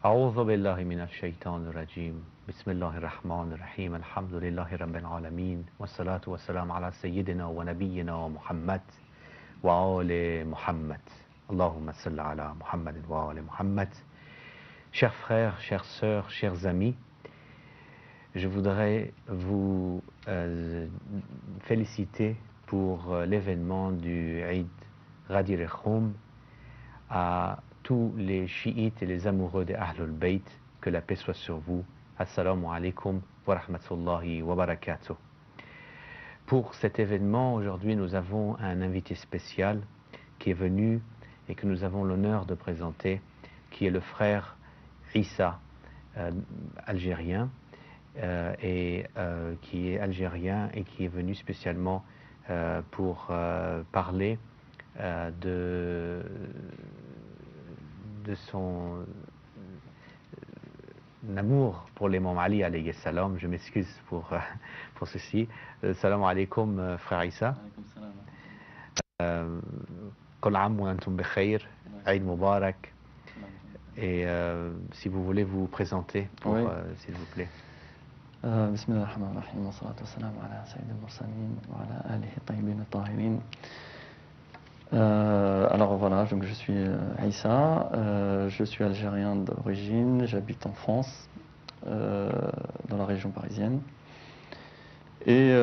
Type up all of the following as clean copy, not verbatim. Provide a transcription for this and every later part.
أعوذ بالله من الشيطان الرجيم بسم الله الرحمن الرحيم الحمد لله رب العالمين والصلاة والسلام على سيدنا ونبينا ومحمد وآل محمد اللهم صل على محمد وآل محمد. Chers frères, chères sœurs, chers amis, je voudrais vous féliciter pour l'événement du Eid Ghadir Khoum à tous les chiites et les amoureux de Ahlul Bayt, que la paix soit sur vous. Assalamu alaikum wa rahmatullahi wa barakatuh. Pour cet événement, aujourd'hui, nous avons un invité spécial qui est venu et que nous avons l'honneur de présenter, qui est le frère Issa, algérien, qui est algérien et qui est venu spécialement pour parler de son amour pour l'imam Ali alayhi salam. Je m'excuse pour ceci. Salam alaikum, frère Issa. Kol am wa antum bi khair, Eid Mubarak. Et si vous voulez vous présenter, Oui. S'il vous plaît. Bismillah ar-Rahman ar-Rahim, wa salatu wa salam ala sayyid al-mursalin wa ala alihi tayyibin at-tahirin. Alors voilà, donc je suis Issa, je suis algérien d'origine, j'habite en France, dans la région parisienne. Et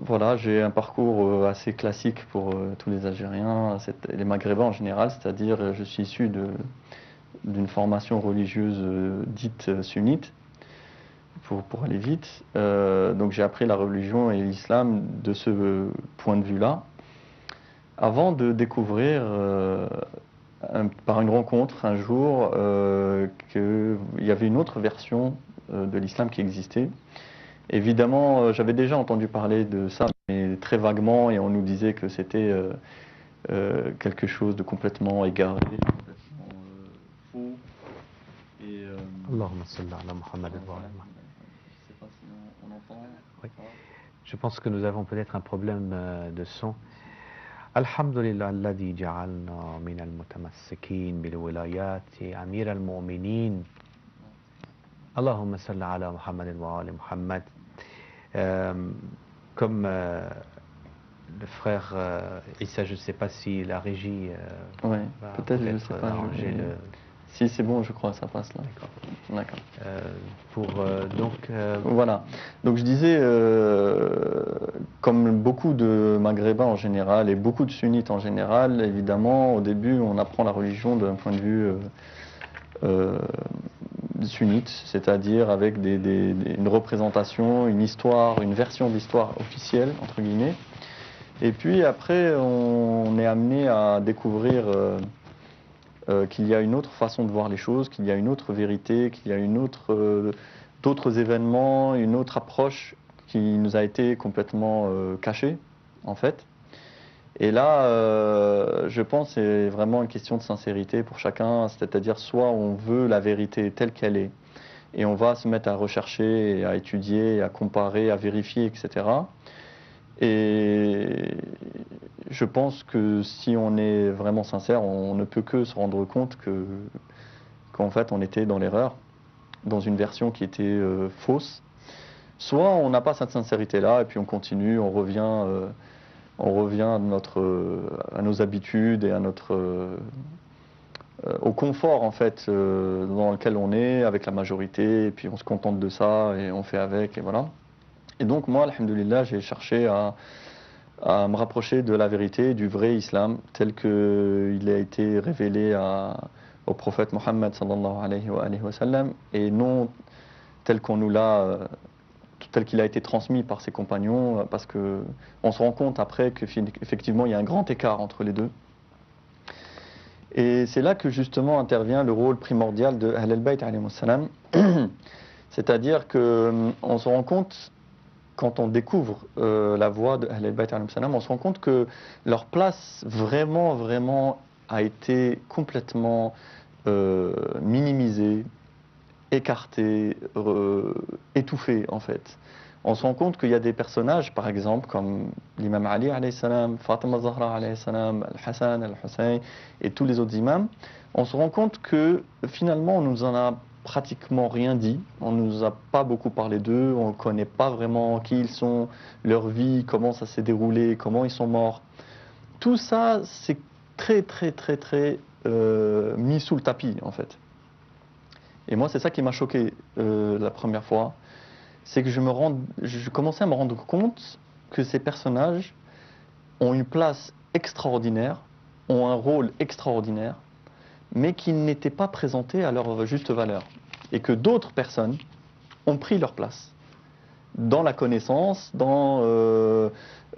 voilà, j'ai un parcours assez classique pour tous les Algériens, les Maghrébins en général, c'est-à-dire je suis issu d'une formation religieuse dite sunnite, pour aller vite. Donc j'ai appris la religion et l'islam de ce point de vue-là, avant de découvrir par une rencontre un jour qu'il y avait une autre version de l'islam qui existait. Évidemment, j'avais déjà entendu parler de ça, mais très vaguement, et on nous disait que c'était quelque chose de complètement égaré, complètement faux. Et, Allahumma salli ala Muhammad wa ala Muhammad. Je ne sais pas si on entend. Oui. Je pense que nous avons peut-être un problème de son. Alhamdulillah alladhi ja'alna min al-mutamassikin bil wilayati amir al-mu'minin. Allahumma salli ala Muhammad wa ala Muhammad. Comme le frère Issa, je ne sais pas si la régie Oui, va peut-être, je ne sais pas. arranger le... Si c'est bon, je crois, ça passe là. D'accord. D'accord. Voilà. Donc je disais, comme beaucoup de Maghrébins en général et beaucoup de sunnites en général, évidemment, au début, on apprend la religion d'un point de vue sunnite, c'est-à-dire avec une représentation, une histoire, une version d'histoire officielle, entre guillemets. Et puis après, on est amené à découvrir qu'il y a une autre façon de voir les choses, qu'il y a une autre vérité, qu'il y a d'autres événements, une autre approche qui nous a été complètement cachée, en fait. Et là, je pense que c'est vraiment une question de sincérité pour chacun, c'est-à-dire soit on veut la vérité telle qu'elle est, et on va se mettre à rechercher, et à étudier, à comparer, à vérifier, etc. Et je pense que si on est vraiment sincère, on ne peut que se rendre compte qu'en fait on était dans l'erreur, dans une version qui était fausse. Soit on n'a pas cette sincérité-là et puis on continue, on revient à nos habitudes et au confort en fait dans lequel on est avec la majorité, et puis on se contente de ça et on fait avec, et voilà. Et donc moi, alhamdoulilah, j'ai cherché à me rapprocher de la vérité, du vrai islam, tel qu'il a été révélé au prophète Mohammed sallallahu alayhi wa sallam, et non tel qu'il a été transmis par ses compagnons, parce que on se rend compte après qu'effectivement il y a un grand écart entre les deux. Et c'est là que justement intervient le rôle primordial de Ahl al-Bayt alayhi salam, c'est-à-dire qu'on se rend compte, quand on découvre la voie de Ahl al-Bayt alayhi salam, on se rend compte que leur place vraiment, vraiment a été complètement minimisée, écartée, étouffée en fait. On se rend compte qu'il y a des personnages, par exemple, comme l'imam Ali, alayhi salam, Fatima Zahra, alayhi salam, Al-Hassan, Al-Hussein, et tous les autres imams. On se rend compte que finalement, on nous en a pratiquement rien dit. On ne nous a pas beaucoup parlé d'eux. On ne connaît pas vraiment qui ils sont, leur vie, comment ça s'est déroulé, comment ils sont morts. Tout ça, c'est très mis sous le tapis, en fait. Et moi, c'est ça qui m'a choqué la première fois. C'est que je commençais à me rendre compte que ces personnages ont une place extraordinaire, ont un rôle extraordinaire, mais qui n'étaient pas présentés à leur juste valeur. Et que d'autres personnes ont pris leur place dans la connaissance, dans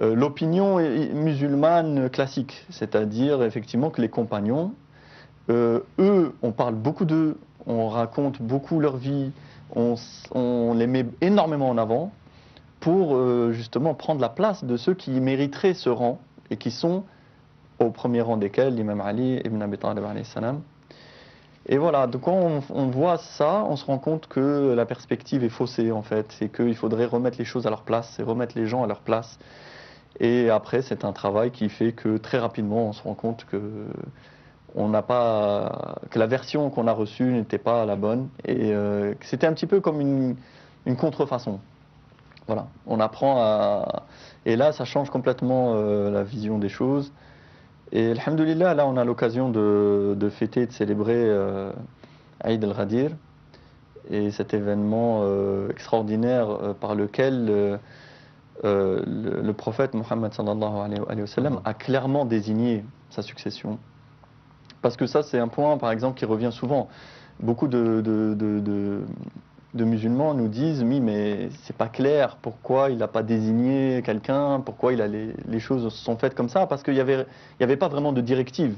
l'opinion musulmane classique. C'est-à-dire effectivement que les compagnons, eux, on parle beaucoup d'eux, on raconte beaucoup leur vie, on les met énormément en avant pour justement prendre la place de ceux qui mériteraient ce rang et qui sont au premier rang desquels l'imam Ali ibn Abi Talib alayhi salam. Et voilà, donc quand on voit ça, on se rend compte que la perspective est faussée en fait, et qu'il faudrait remettre les choses à leur place et remettre les gens à leur place. Et après, c'est un travail qui fait que très rapidement, on se rend compte que que la version qu'on a reçue n'était pas la bonne et que c'était un petit peu comme une contrefaçon. Voilà, on apprend à... Et là, ça change complètement la vision des choses. Et alhamdoulilah, là, on a l'occasion de fêter, de célébrer Eid al-Ghadir et cet événement extraordinaire par lequel le prophète Mohammed sallallahu alayhi wa sallam a clairement désigné sa succession. Parce que ça, c'est un point, par exemple, qui revient souvent. Beaucoup de musulmans nous disent, oui, mais c'est pas clair, pourquoi il n'a pas désigné quelqu'un, pourquoi les choses se sont faites comme ça, parce qu'il n'y avait pas vraiment de directive.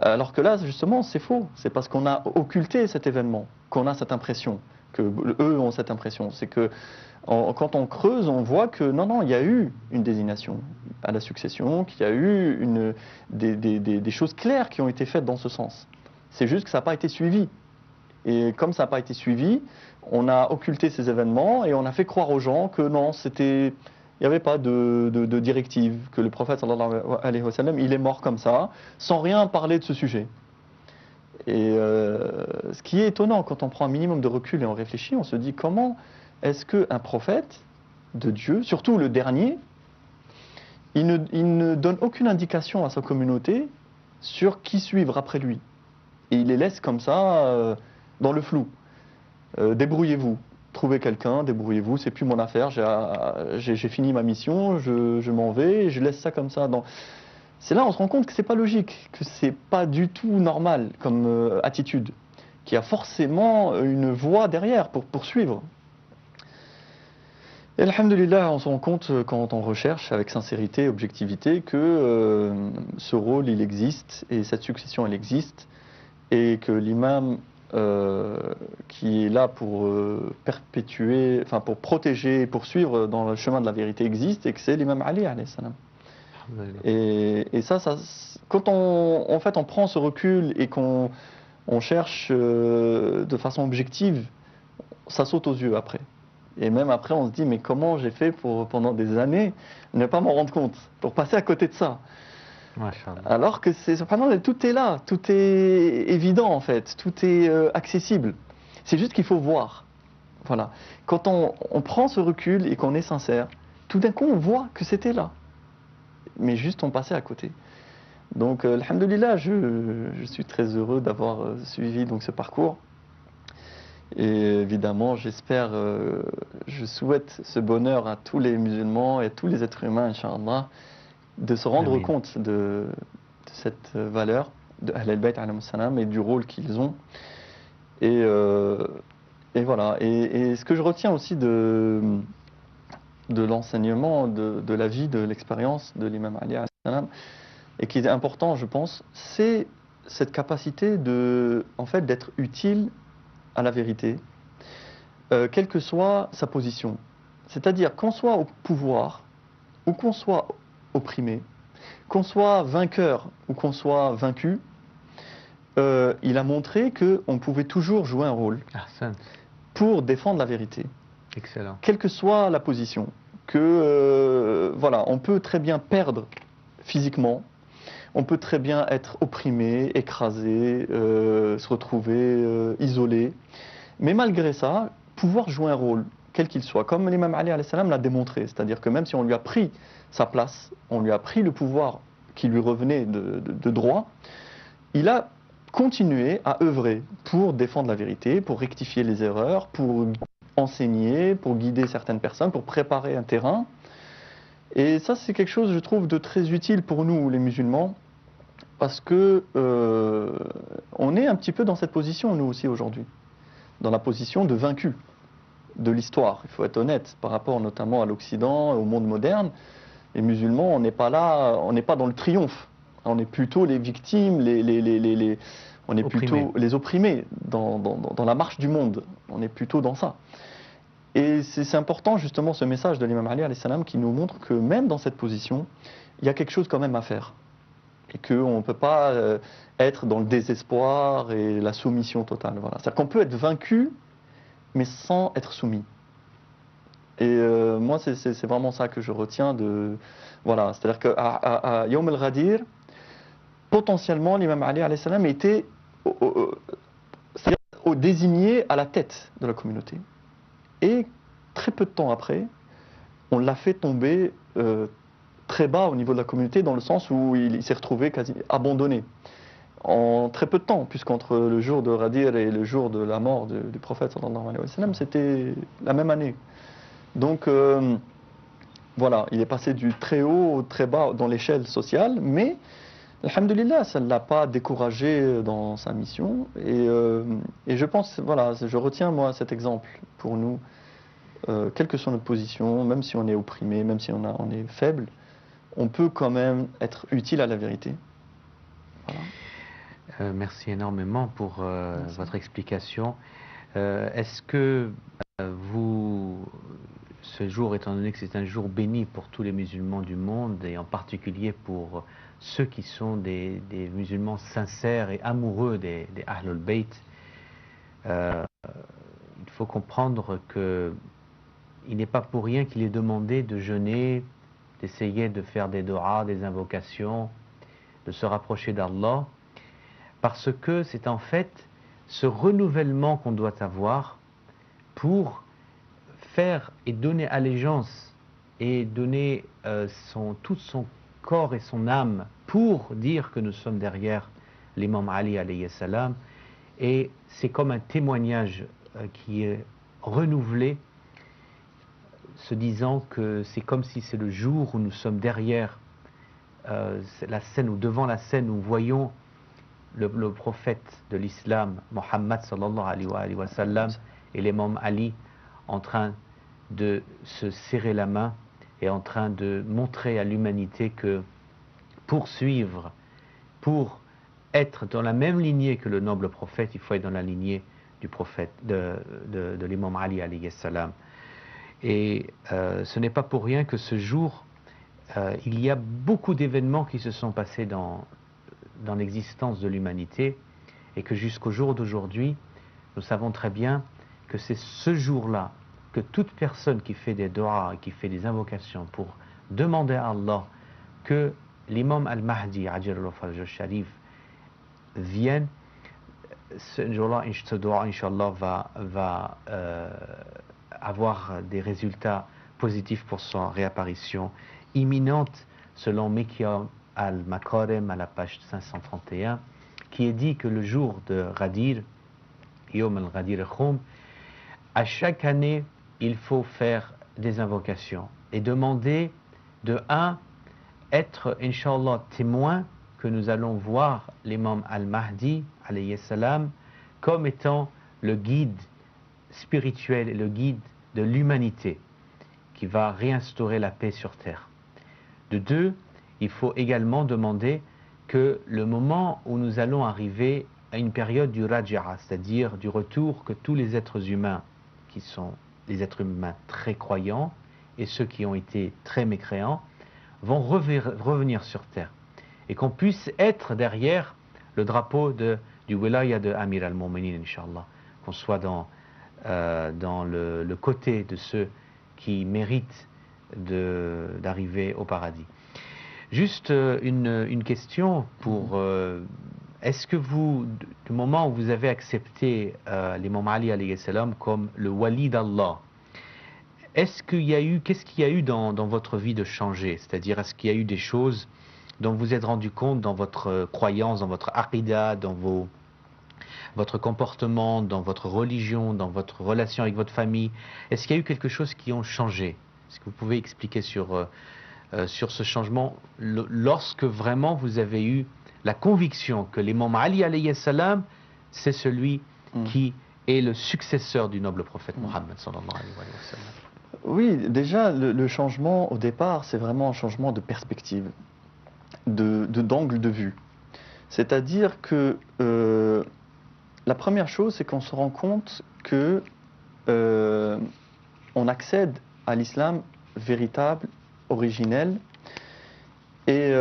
Alors que là, justement, c'est faux. C'est parce qu'on a occulté cet événement, qu'on a cette impression, que eux ont cette impression. C'est que quand on creuse, on voit que non, il y a eu une désignation à la succession, qu'il y a eu des choses claires qui ont été faites dans ce sens. C'est juste que ça n'a pas été suivi. Et comme ça n'a pas été suivi, on a occulté ces événements et on a fait croire aux gens que non, il n'y avait pas de directive, que le prophète sallallahu alayhi wa sallam, il est mort comme ça, sans rien parler de ce sujet. Et ce qui est étonnant, quand on prend un minimum de recul et on réfléchit, on se dit comment est-ce qu'un prophète de Dieu, surtout le dernier, il ne donne aucune indication à sa communauté sur qui suivre après lui. Et il les laisse comme ça dans le flou. Débrouillez-vous, trouvez quelqu'un, débrouillez-vous, c'est plus mon affaire, j'ai fini ma mission, je m'en vais, et je laisse ça comme ça. C'est là on se rend compte que c'est pas logique, que c'est pas du tout normal comme attitude, qu'il y a forcément une voie derrière pour poursuivre. Et alhamdoulilah, on se rend compte quand on recherche avec sincérité et objectivité que ce rôle il existe et cette succession elle existe et que l'imam qui est là pour perpétuer, enfin pour protéger et poursuivre dans le chemin de la vérité existe et que c'est l'imam Ali alayhi salam. Et ça, quand en fait on prend ce recul et qu'on cherche de façon objective, ça saute aux yeux après. Et même après, on se dit, mais comment j'ai fait pour, pendant des années, ne pas m'en rendre compte, pour passer à côté de ça. Alors que tout est là, tout est évident en fait, tout est accessible. C'est juste qu'il faut voir. Voilà. Quand on prend ce recul et qu'on est sincère, tout d'un coup on voit que c'était là. Mais juste on passait à côté. Donc, alhamdoulilah, je suis très heureux d'avoir suivi donc, ce parcours. Et évidemment, j'espère, je souhaite ce bonheur à tous les musulmans et à tous les êtres humains, Inch'Allah, de se rendre compte de cette valeur de Ahl al-Bayt alayhim salam et du rôle qu'ils ont. Et voilà. Et ce que je retiens aussi de l'enseignement, de la vie, de l'expérience de l'imam Ali alayhi salam, et qui est important, je pense, c'est cette capacité en fait, d'être utile à la vérité, quelle que soit sa position. C'est-à-dire qu'on soit au pouvoir ou qu'on soit opprimé, qu'on soit vainqueur ou qu'on soit vaincu, il a montré qu'on pouvait toujours jouer un rôle pour défendre la vérité. Excellent. quelle que soit la position. Voilà, on peut très bien perdre physiquement, on peut très bien être opprimé, écrasé, se retrouver isolé, mais malgré ça, pouvoir jouer un rôle, quel qu'il soit, comme l'imam Ali alayhi salam l'a démontré, c'est-à-dire que même si on lui a pris sa place, on lui a pris le pouvoir qui lui revenait de droit, il a continué à œuvrer pour défendre la vérité, pour rectifier les erreurs, pour enseigner, pour guider certaines personnes, pour préparer un terrain. Et ça, c'est quelque chose, je trouve, de très utile pour nous, les musulmans, parce que on est un petit peu dans cette position, nous aussi, aujourd'hui, dans la position de vaincu de l'histoire. Il faut être honnête, par rapport notamment à l'Occident, au monde moderne. Les musulmans, on n'est pas là, on n'est pas dans le triomphe. On est plutôt les victimes, on est plutôt les opprimés dans la marche du monde. On est plutôt dans ça. Et c'est important justement ce message de l'imam Ali alayhi salam qui nous montre que même dans cette position, il y a quelque chose quand même à faire. Et qu'on ne peut pas être dans le désespoir et la soumission totale. Voilà. C'est-à-dire qu'on peut être vaincu, mais sans être soumis. Et moi, c'est vraiment ça que je retiens de... Voilà, c'est-à-dire qu'à Yawm al-Ghadir, potentiellement, l'imam Ali alayhi salam était désigné à la tête de la communauté. Et très peu de temps après, on l'a fait tomber très bas au niveau de la communauté, dans le sens où il s'est retrouvé quasi abandonné. En très peu de temps, puisqu'entre le jour de Ghadir et le jour de la mort du prophète sallallahu alayhi wa sallam, c'était la même année. Donc voilà, il est passé du très haut au très bas dans l'échelle sociale, mais alhamdulillah, ça ne l'a pas découragé dans sa mission. Et je pense, voilà, je retiens moi cet exemple pour nous, quelle que soit notre position, même si on est opprimé, même si on est faible, on peut quand même être utile à la vérité. Voilà. Merci énormément pour votre explication. Est-ce que ce jour, étant donné que c'est un jour béni pour tous les musulmans du monde, et en particulier pour ceux qui sont des musulmans sincères et amoureux des Ahlul Bayt, il faut comprendre qu'il n'est pas pour rien qu'il est demandé de jeûner, d'essayer de faire des du'as, des invocations, de se rapprocher d'Allah, parce que c'est en fait ce renouvellement qu'on doit avoir pour faire et donner allégeance et donner tout son corps et son âme pour dire que nous sommes derrière l'imam Ali alayhi salam. Et c'est comme un témoignage qui est renouvelé, se disant que c'est comme si c'est le jour où nous sommes derrière la scène, ou devant la scène où nous voyons le prophète de l'islam, Mohammed sallallahu alayhi wa sallam, et l'imam Ali en train de se serrer la main et en train de montrer à l'humanité que pour suivre, pour être dans la même lignée que le noble prophète, il faut être dans la lignée du prophète, de l'imam Ali alayhi salam. Et ce n'est pas pour rien que ce jour, il y a beaucoup d'événements qui se sont passés dans l'existence de l'humanité, et que jusqu'au jour d'aujourd'hui, nous savons très bien que c'est ce jour-là que toute personne qui fait des du'as et qui fait des invocations pour demander à Allah que l'imam al-Mahdi, Ajjallahu Faraj al-Sharif, vienne, ce jour-là, ce du'a, Inch'Allah, va avoir des résultats positifs pour sa réapparition imminente, selon Miqyam al-Makarim à la page 531, qui est dit que le jour de Ghadir, Yawm al-Ghadir Khoum, à chaque année, il faut faire des invocations et demander de être, Inch'Allah, témoin que nous allons voir l'imam al-Mahdi, alayhi salam, comme étant le guide spirituel et le guide de l'humanité qui va réinstaurer la paix sur terre. De deux, il faut également demander que le moment où nous allons arriver à une période du raja'a, c'est-à-dire du retour, que tous les êtres humains qui sont des êtres humains très croyants et ceux qui ont été très mécréants vont revenir sur terre, et qu'on puisse être derrière le drapeau du wilaya de Amir al-Mu'minin, Inch'Allah, qu'on soit dans dans le côté de ceux qui méritent d'arriver au paradis. Juste une question pour... est-ce que vous, du moment où vous avez accepté l'imam Ali alayhi salam comme le wali d'Allah, qu'est-ce qu'il y a eu dans votre vie de changer? C'est-à-dire, est-ce qu'il y a eu des choses dont vous êtes rendu compte dans votre croyance, dans votre aqidah, dans votre comportement, dans votre religion, dans votre relation avec votre famille? Est-ce qu'il y a eu quelque chose qui a changé? Est-ce que vous pouvez expliquer sur ce changement lorsque vraiment vous avez eu la conviction que l'imam Ali alayhi salam, c'est celui qui est le successeur du noble prophète Mohammed sallallahu alayhi wa sallam? Oui, déjà, le changement au départ, c'est vraiment un changement de perspective, d'angle de vue. C'est-à-dire que la première chose, c'est qu'on se rend compte que on accède à l'islam véritable, originel, et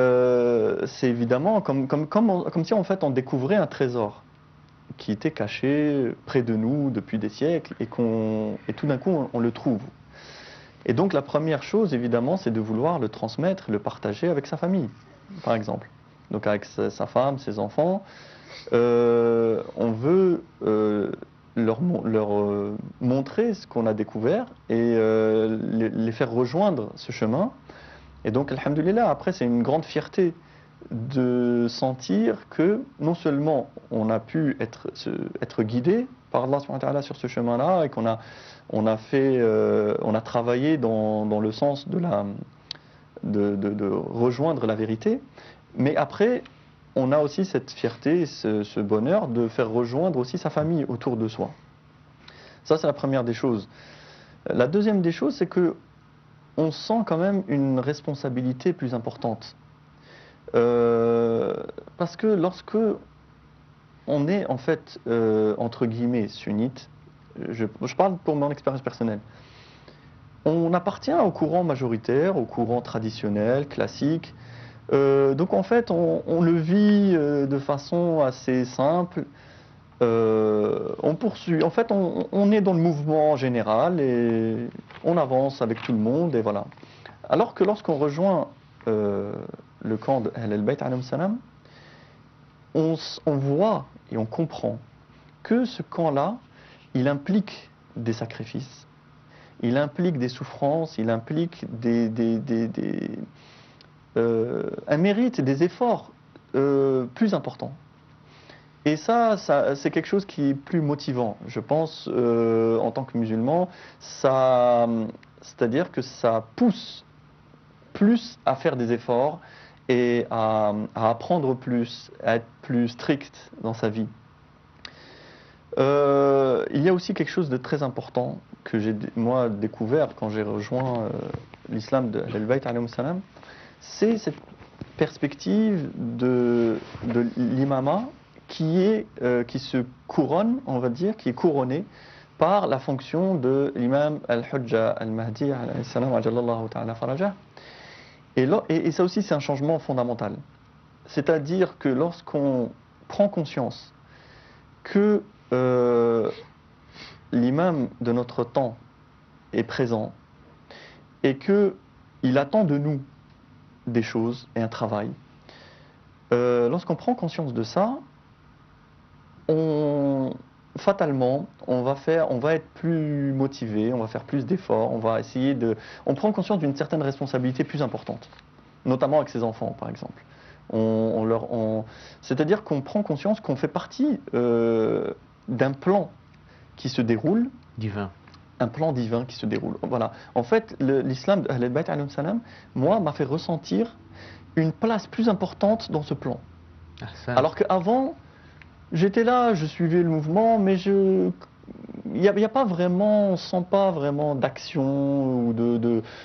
c'est évidemment comme si en fait on découvrait un trésor qui était caché près de nous depuis des siècles et tout d'un coup on le trouve. Et donc la première chose, évidemment, c'est de vouloir le transmettre, le partager avec sa famille, par exemple. Donc avec sa femme, ses enfants. On veut leur montrer ce qu'on a découvert et les faire rejoindre ce chemin. Et donc, alhamdoulilah, après, c'est une grande fierté de sentir que non seulement on a pu être guidé par Allah subhanahu wa ta'ala sur ce chemin-là et qu'on a travaillé dans le sens de rejoindre la vérité, mais après on a aussi cette fierté, ce bonheur de faire rejoindre aussi sa famille autour de soi. Ça, c'est la première des choses. La deuxième des choses, c'est que on sent quand même une responsabilité plus importante. Parce que lorsque on est en fait, entre guillemets, sunnite, je parle pour mon expérience personnelle, on appartient au courant majoritaire, au courant traditionnel, classique. Donc en fait, on le vit de façon assez simple. On poursuit. En fait, on est dans le mouvement général et on avance avec tout le monde et voilà. Alors que lorsqu'on rejoint le camp de Ahl al-Bayt alayhim salam, on voit et on comprend que ce camp-là, il implique des sacrifices, il implique des souffrances, il implique un mérite et des efforts plus importants. Et ça c'est quelque chose qui est plus motivant, je pense, en tant que musulman. C'est-à-dire que ça pousse plus à faire des efforts et à apprendre plus, à être plus strict dans sa vie. Il y a aussi quelque chose de très important que j'ai moi découvert quand j'ai rejoint l'islam de Ahl-Bayt alayhim salam, c'est cette perspective de l'imama qui se couronne, on va dire, qui est couronné par la fonction de l'imam al-Hujja al-Mahdi alayhi salam ajallallahu ta'ala farajah. Et ça aussi, c'est un changement fondamental. C'est-à-dire que lorsqu'on prend conscience que l'imam de notre temps est présent et qu'il attend de nous des choses et un travail, lorsqu'on prend conscience de ça, fatalement, on va être plus motivé, on va faire plus d'efforts, on prend conscience d'une certaine responsabilité plus importante, notamment avec ses enfants, par exemple. C'est-à-dire qu'on prend conscience qu'on fait partie d'un plan qui se déroule. Divin. Un plan divin qui se déroule. Voilà. En fait, l'islam de Ahl al-Bayt alayhim salam, moi, m'a fait ressentir une place plus importante dans ce plan. Alors qu'avant, j'étais là, je suivais le mouvement, mais il n'y a pas vraiment, on sent pas vraiment d'action ou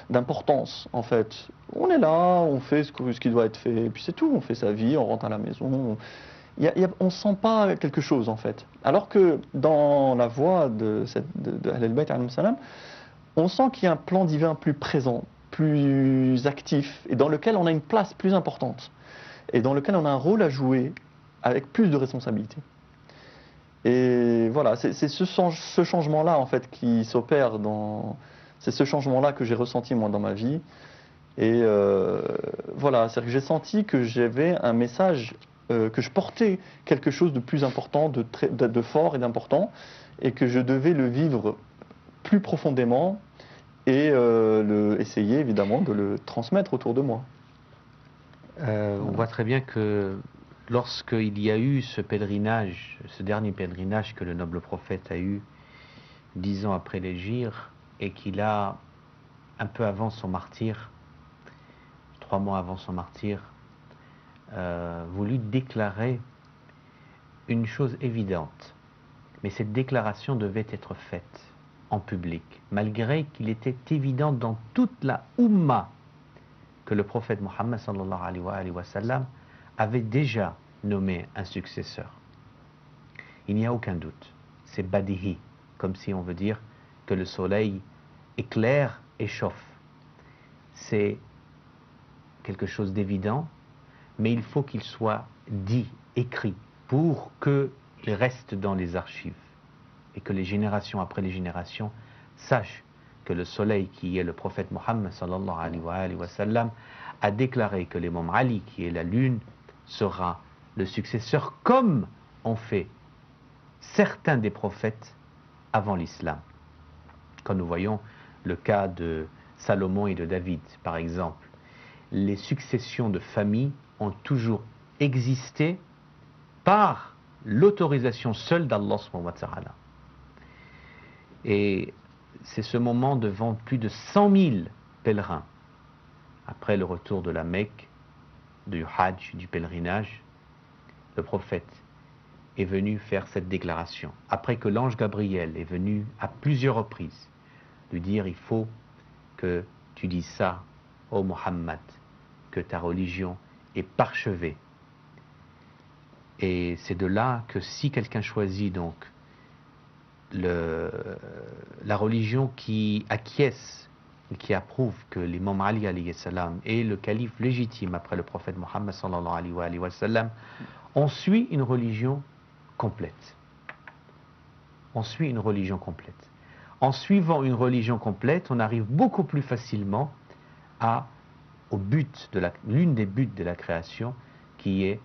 d'importance, en fait. On est là, on fait ce qui doit être fait, et puis c'est tout, on fait sa vie, on rentre à la maison. On ne sent pas quelque chose, en fait. Alors que dans la voie de Ahl al-Bayt alayhim salam, on sent qu'il y a un plan divin plus présent, plus actif, et dans lequel on a une place plus importante, et dans lequel on a un rôle à jouer avec plus de responsabilité. Et voilà, c'est ce changement-là en fait qui s'opère c'est ce changement-là que j'ai ressenti moi dans ma vie. Et voilà, c'est-à-dire que j'ai senti que j'avais un message, que je portais quelque chose de plus important, de fort et d'important, et que je devais le vivre plus profondément et essayer évidemment de le transmettre autour de moi. On voit très bien que lorsqu'il y a eu ce pèlerinage, ce dernier pèlerinage que le noble prophète a eu 10 ans après l'hégire, et qu'il a, un peu avant son martyre, 3 mois avant son martyre, voulu déclarer une chose évidente. Mais cette déclaration devait être faite en public, malgré qu'il était évident dans toute la Oumma que le prophète Mohammed sallallahu alayhi wa sallam avait déjà nommé un successeur. Il n'y a aucun doute, c'est badihi, comme si on veut dire que le soleil éclaire et chauffe. C'est quelque chose d'évident, mais il faut qu'il soit dit, écrit, pour qu'il reste dans les archives et que les générations après les générations sachent que le soleil, qui est le prophète Mohammed sallallahu alayhi wa sallam, a déclaré que l'imam Ali, qui est la lune, sera le successeur, comme ont fait certains des prophètes avant l'islam. Quand nous voyons le cas de Salomon et de David, par exemple, les successions de famille ont toujours existé par l'autorisation seule d'Allah subhanahu wa ta'ala. Et c'est ce moment devant plus de 100 000 pèlerins, après le retour de la Mecque, du Hajj, du pèlerinage, le prophète est venu faire cette déclaration. Après que l'ange Gabriel est venu à plusieurs reprises lui dire: il faut que tu dises ça, ô Muhammad, que ta religion est parchevée. Et c'est de là que si quelqu'un choisit donc la religion qui acquiesce, qui approuve que l'imam Ali alayhi salam est le calife légitime après le prophète Mohammed sallallahu alayhi wa sallam, on suit une religion complète. On suit une religion complète. En suivant une religion complète, on arrive beaucoup plus facilement au but de l'une des buts de la création, qui est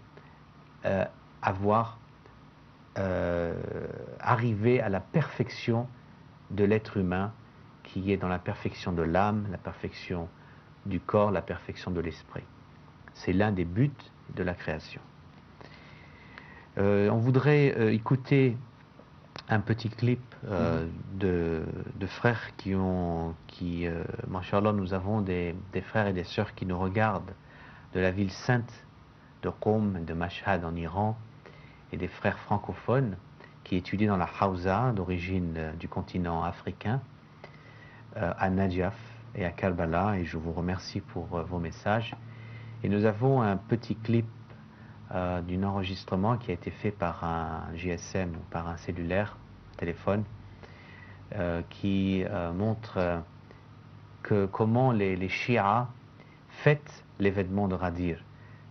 arriver à la perfection de l'être humain, qui est dans la perfection de l'âme, la perfection du corps, la perfection de l'esprit. C'est l'un des buts de la création. On voudrait écouter un petit clip de frères Masha'Allah, nous avons des frères et des sœurs qui nous regardent de la ville sainte de Qom, de Mashhad en Iran, et des frères francophones qui étudient dans la Hawza, d'origine du continent africain, à Najaf et à Karbala, et je vous remercie pour vos messages. Et nous avons un petit clip d'un enregistrement qui a été fait par un GSM ou par un cellulaire, téléphone, qui montre comment les Shia fêtent l'événement de Ghadir.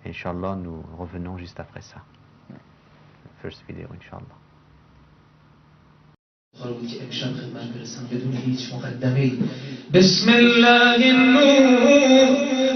Inch'Allah, nous revenons juste après ça. First video, Inch'Allah. بسم الله النور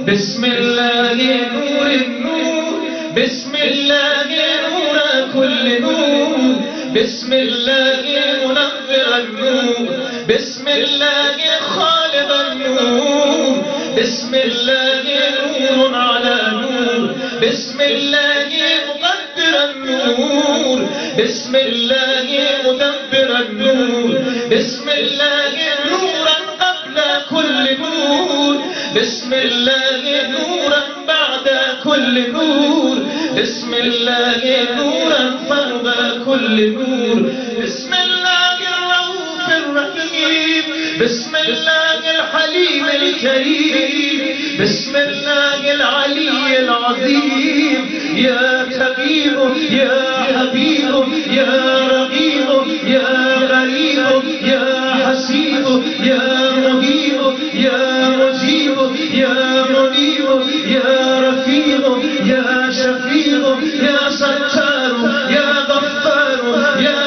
بسم الله نور النور بسم الله نور كل نور بسم الله منور النور بسم الله خالق النور بسم الله نور على نور بسم الله مقدر النور بسم الله مدبر النور بسم الله نورا قبل كل نور بسم الله نورا بعد كل نور بسم الله نورا فوق كل نور بسم الله الرؤوف الرحيم بسم الله الحليم الكريم بسم الله العلي العظيم يا كبير يا حبيب يا رقيب يا غريب يا حسيب يا مجيب يا مجيب يا منيب يا رفيق يا شفيق يا ستار يا غفار يا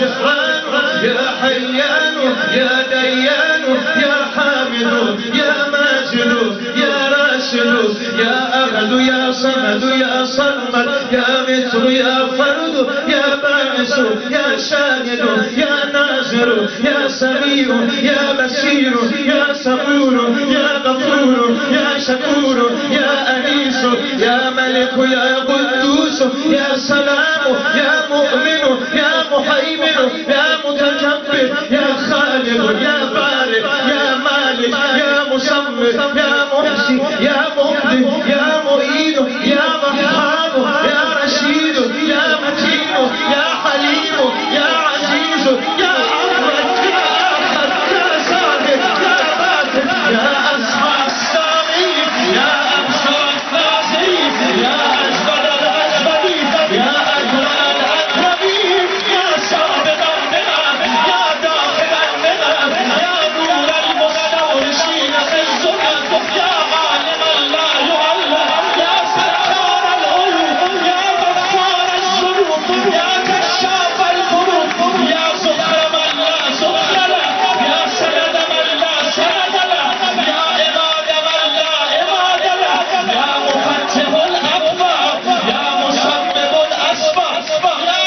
غفران يا حيان يا ديان يا حامد يا ماجد يا راشد يا أحد يا صمد يا صمد يا مثل يا فرد يا باعث يا شاهد يا ناصر يا سميع يا بشير يا صبور يا غفور يا شكور يا أنيس يا ملك يا قدوس يا سلام يا مؤمن يا محيمن يا متكبر يا خالق يا بارئ يا مالك يا مصمم يا محسن يا مبدئ يا معيد يا وهاب يا رشيد يا متين يا حليم يا عزيز يا أحمد يا أحد يا صادق يا باطل يا أسمع السامعين يا أبصر الناظرين يا أجبر الأجبرين يا أجمل الأكرمين يا صادق النعم يا داخل النعم يا نور المستورشين في الزمن يا عالم لا يعلم يا ستار العيوب يا غفار الذنوب يا كشاف الكروب يا زهر من لا زهر له يا سند من لا سند له يا عماد من لا عماد له يا مفتح الأبواب يا مصمم الأسباب يا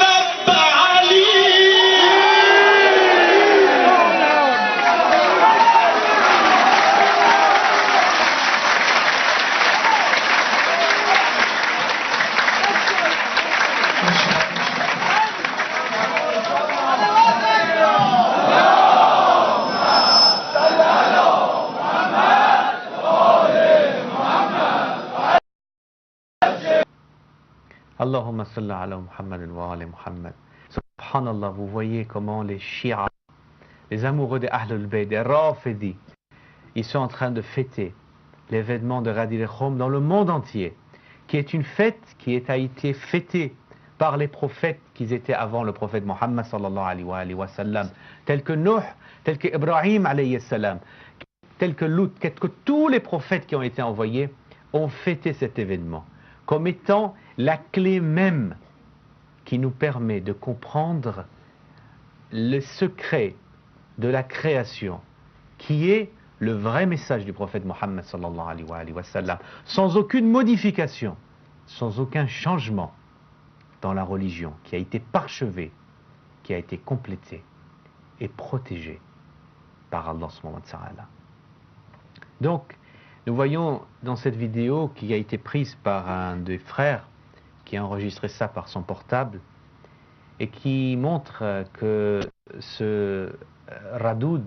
رب عليم. Allahumma salli ala Muhammad wa ala Muhammad. Subhanallah, vous voyez comment les Shia, les amoureux de Ahlul Bayt, des Rafidi, ils sont en train de fêter l'événement de Ghadir Khoum dans le monde entier, qui est une fête qui a été fêtée par les prophètes qui étaient avant le prophète Mohammed sallallahu alayhi wa sallam, tels que Nuh, tels que Ibrahim alayhi salam, tels que Lut, que tous les prophètes qui ont été envoyés ont fêté cet événement comme étant la clé même qui nous permet de comprendre le secret de la création, qui est le vrai message du prophète Mohammed sallallahu alayhi wa sallam, sans aucune modification, sans aucun changement dans la religion, qui a été parchevée, qui a été complétée et protégée par Allah subhanahu wa ta'ala. Donc, nous voyons dans cette vidéo qui a été prise par un des frères qui a enregistré ça par son portable et qui montre que ce Radoud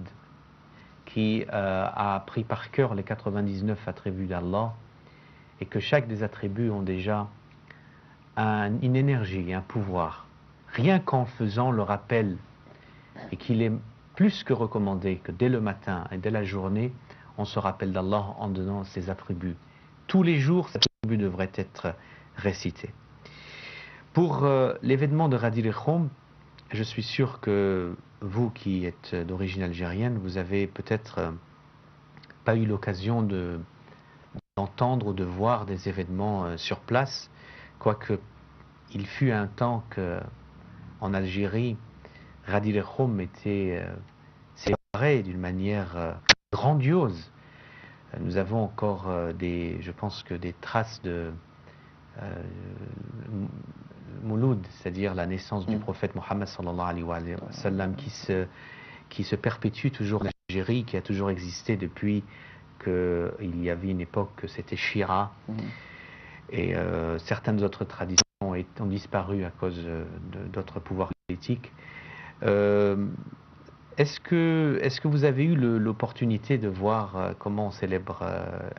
qui a appris par cœur les 99 attributs d'Allah et que chaque des attributs ont déjà une énergie, un pouvoir, rien qu'en faisant le rappel, et qu'il est plus que recommandé que dès le matin et dès la journée, on se rappelle d'Allah en donnant ses attributs. Tous les jours, ces attributs devraient être récités. Pour l'événement de Ghadir Khoum, je suis sûr que vous qui êtes d'origine algérienne, vous avez peut-être pas eu l'occasion d'entendre ou de voir des événements sur place, quoique il fut un temps qu'en Algérie, Ghadir Khoum était célébré d'une manière grandiose. Nous avons encore je pense que des traces de Mouloud, c'est-à-dire la naissance du prophète Mohammed sallallahu alayhi wa sallam, qui se perpétue toujours en Algérie, qui a toujours existé depuis qu'il y avait une époque que c'était Shira, et certaines autres traditions ont disparu à cause d'autres pouvoirs politiques. Est-ce que vous avez eu l'opportunité de voir comment on célèbre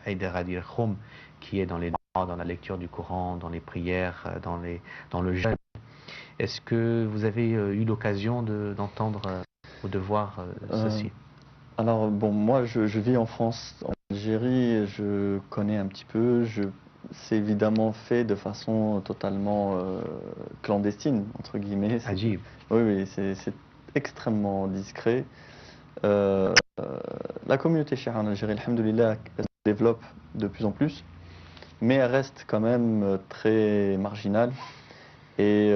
Eid Ghadir Khoum, qui est dans les droits, dans la lecture du Coran, dans les prières, dans le jeûne? Est-ce que vous avez eu l'occasion d'entendre ou de voir ceci? Alors bon, moi je vis en France, en Algérie, je connais un petit peu, c'est évidemment fait de façon totalement clandestine, entre guillemets. Ajib. Oui, c'est extrêmement discret. La communauté shia en Algérie, alhamdoulilah, elle se développe de plus en plus, mais elle reste quand même très marginale. Et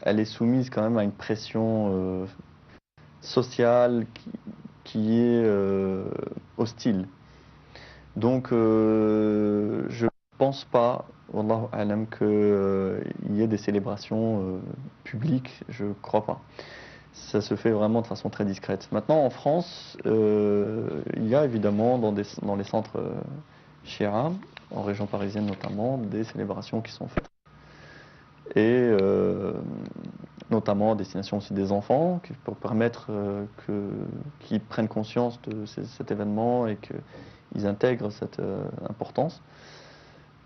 elle est soumise quand même à une pression sociale qui est hostile. Donc, je ne pense pas, wallahu alam, qu'il y ait des célébrations publiques, je ne crois pas. Ça se fait vraiment de façon très discrète. Maintenant, en France, il y a évidemment dans les centres Shia, en région parisienne notamment, des célébrations qui sont faites. Et notamment à destination aussi des enfants, pour permettre qu'ils prennent conscience de cet événement et qu'ils intègrent cette importance.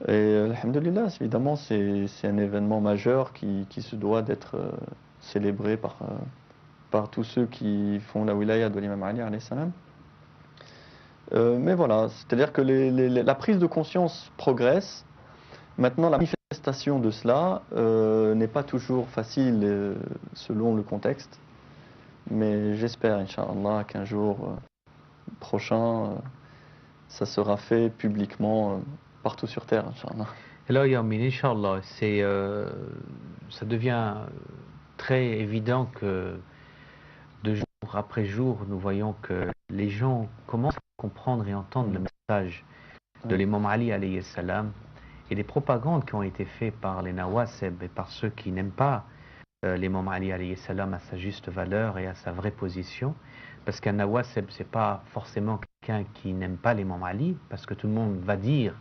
Et alhamdoulilah, évidemment, c'est un événement majeur qui se doit d'être célébré par tous ceux qui font la wilaya de l'imam Ali alayhi salam. Mais voilà, c'est-à-dire que la prise de conscience progresse. Maintenant, la manifestation de cela n'est pas toujours facile selon le contexte. Mais j'espère, Inch'Allah, qu'un jour prochain, ça sera fait publiquement partout sur Terre, Inch'Allah. Alors, Yamin, Inch'Allah, ça devient très évident que de jour après jour, nous voyons que les gens commencent à comprendre et entendre le message de l'imam Ali alayhi salam et les propagandes qui ont été faites par les nawasib et par ceux qui n'aiment pas l'imam Ali alayhi salam à sa juste valeur et à sa vraie position. Parce qu'un nawasib, c'est pas forcément quelqu'un qui n'aime pas l'imam Ali, parce que tout le monde va dire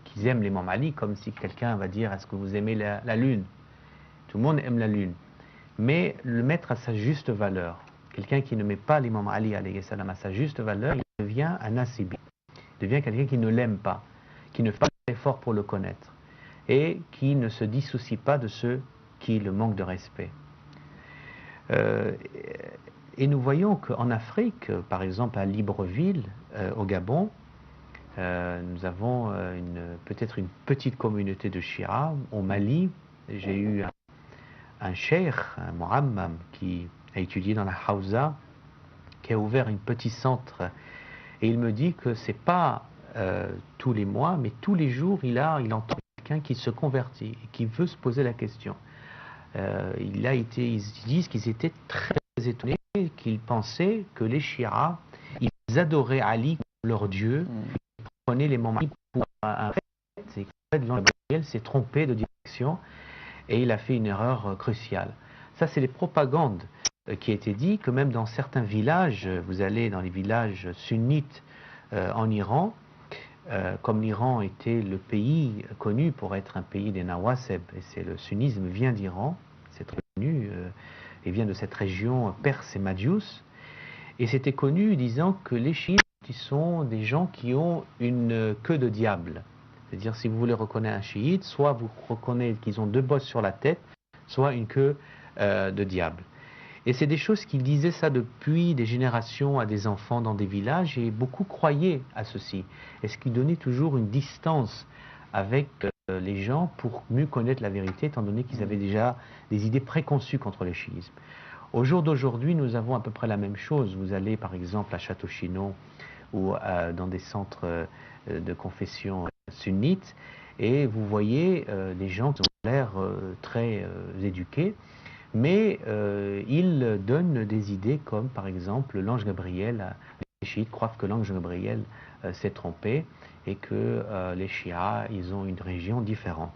qu'ils aiment l'imam Ali, comme si quelqu'un va dire est-ce que vous aimez la lune? Tout le monde aime la lune. Mais le mettre à sa juste valeur, quelqu'un qui ne met pas l'imam Ali alayhi salam à sa juste valeur, il devient un nasibi. Il devient quelqu'un qui ne l'aime pas, qui ne fait pas d'effort pour le connaître et qui ne se dissocie pas de ceux qui le manquent de respect. Et nous voyons qu'en Afrique, par exemple à Libreville, au Gabon, nous avons peut-être une petite communauté de Shia. Au Mali, j'ai eu un cheikh, un muammam, qui a étudié dans la Hausa, qui a ouvert un petit centre. Et il me dit que c'est pas tous les mois, mais tous les jours, il entend quelqu'un qui se convertit et qui veut se poser la question. Ils disent qu'ils étaient très étonnés, qu'ils pensaient que les Shia, ils adoraient Ali comme leur Dieu, ils prenaient les membres pour un fait, et qu'en fait, l'ange Gabriel s'est trompé de direction et il a fait une erreur cruciale. Ça, c'est les propagandes qui étaient dites, que même dans certains villages, vous allez dans les villages sunnites en Iran, comme l'Iran était le pays connu pour être un pays des nawasib, et le sunnisme vient d'Iran, c'est très connu, et vient de cette région perse et Madjous, et c'était connu disant que les chiites sont des gens qui ont une queue de diable. C'est-à-dire, si vous voulez reconnaître un chiite, soit vous reconnaissez qu'ils ont deux bosses sur la tête, soit une queue de diable. Et c'est des choses qu'ils disaient ça depuis des générations à des enfants dans des villages, et beaucoup croyaient à ceci. Et ce qui donnait toujours une distance avec les gens pour mieux connaître la vérité, étant donné qu'ils avaient déjà des idées préconçues contre le chiisme. Au jour d'aujourd'hui, nous avons à peu près la même chose. Vous allez par exemple à Château-Chinon ou dans des centres de confession sunnite, et vous voyez des gens qui ont l'air très éduqués, mais ils donnent des idées comme par exemple l'ange Gabriel. Les chiites croient que l'ange Gabriel s'est trompé et que les chiites, ils ont une religion différente.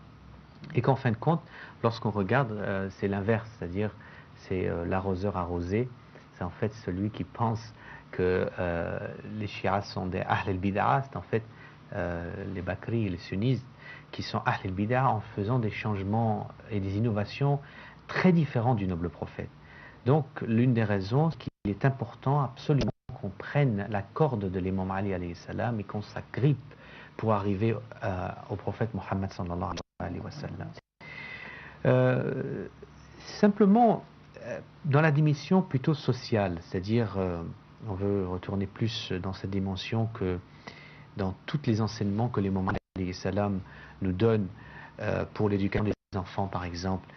Et qu'en fin de compte, lorsqu'on regarde, c'est l'inverse, c'est-à-dire c'est l'arroseur arrosé, c'est en fait celui qui pense que les chiites sont des Ahl al-Bid'a, c'est en fait les Bakri et les sunnistes qui sont Ahl al-Bid'a en faisant des changements et des innovations très différents du noble prophète. Donc l'une des raisons, c'est qu'il est important absolument qu'on prenne la corde de l'imam Ali alayhi salam et qu'on s'agrippe pour arriver au prophète Mohammed sallallahu alayhi wa sallam. Simplement, dans la dimension plutôt sociale, c'est-à-dire on veut retourner plus dans cette dimension que dans tous les enseignements que l'imam Ali alayhi salam nous donne pour l'éducation des enfants par exemple,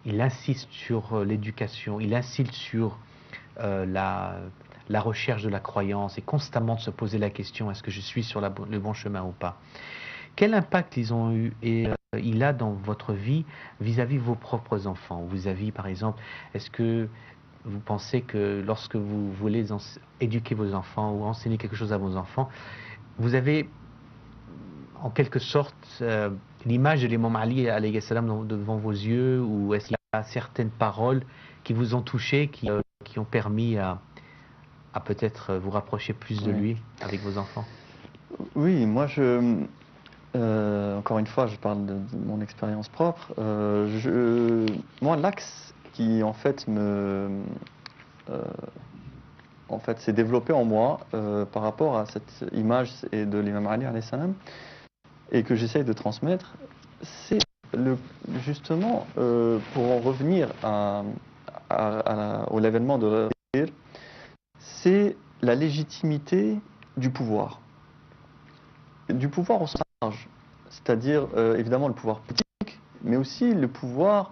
il insiste sur l'éducation, il insiste sur la recherche de la croyance et constamment de se poser la question est-ce que je suis sur le bon chemin ou pas. Quel impact ils ont eu, et il a dans votre vie vis-à-vis vos propres enfants? Vis-à-vis, par exemple, est-ce que vous pensez que lorsque vous voulez éduquer vos enfants ou enseigner quelque chose à vos enfants, vous avez en quelque sorte l'image de l'imam Ali alayhi salam devant vos yeux, ou est-ce qu'il y a certaines paroles qui vous ont touché, qui ont permis à peut-être vous rapprocher plus de lui avec vos enfants? Oui, moi encore une fois, je parle de mon expérience propre. Moi, l'axe qui en fait s'est développé en moi par rapport à cette image de l'imam Ali alayhi salam, et que j'essaye de transmettre, c'est justement, pour en revenir au l'événement de Ghadir, c'est la légitimité du pouvoir. Du pouvoir au sens large, c'est-à-dire évidemment le pouvoir politique, mais aussi le pouvoir,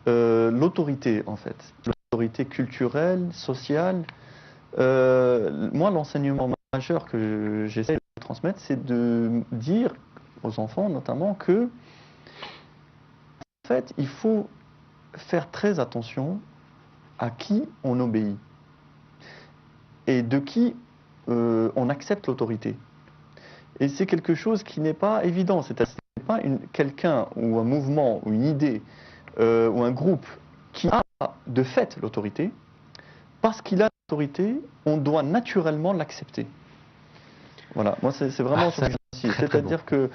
l'autorité en fait, l'autorité culturelle, sociale. Moi, l'enseignement majeur que j'essaie de transmettre, c'est de dire aux enfants notamment que, en fait, il faut faire très attention à qui on obéit et de qui on accepte l'autorité. Et c'est quelque chose qui n'est pas évident, c'est-à-dire pas quelqu'un ou un mouvement ou une idée ou un groupe qui a de fait l'autorité. Parce qu'il a l'autorité, on doit naturellement l'accepter. Voilà, moi c'est vraiment sur ce. C'est-à-dire que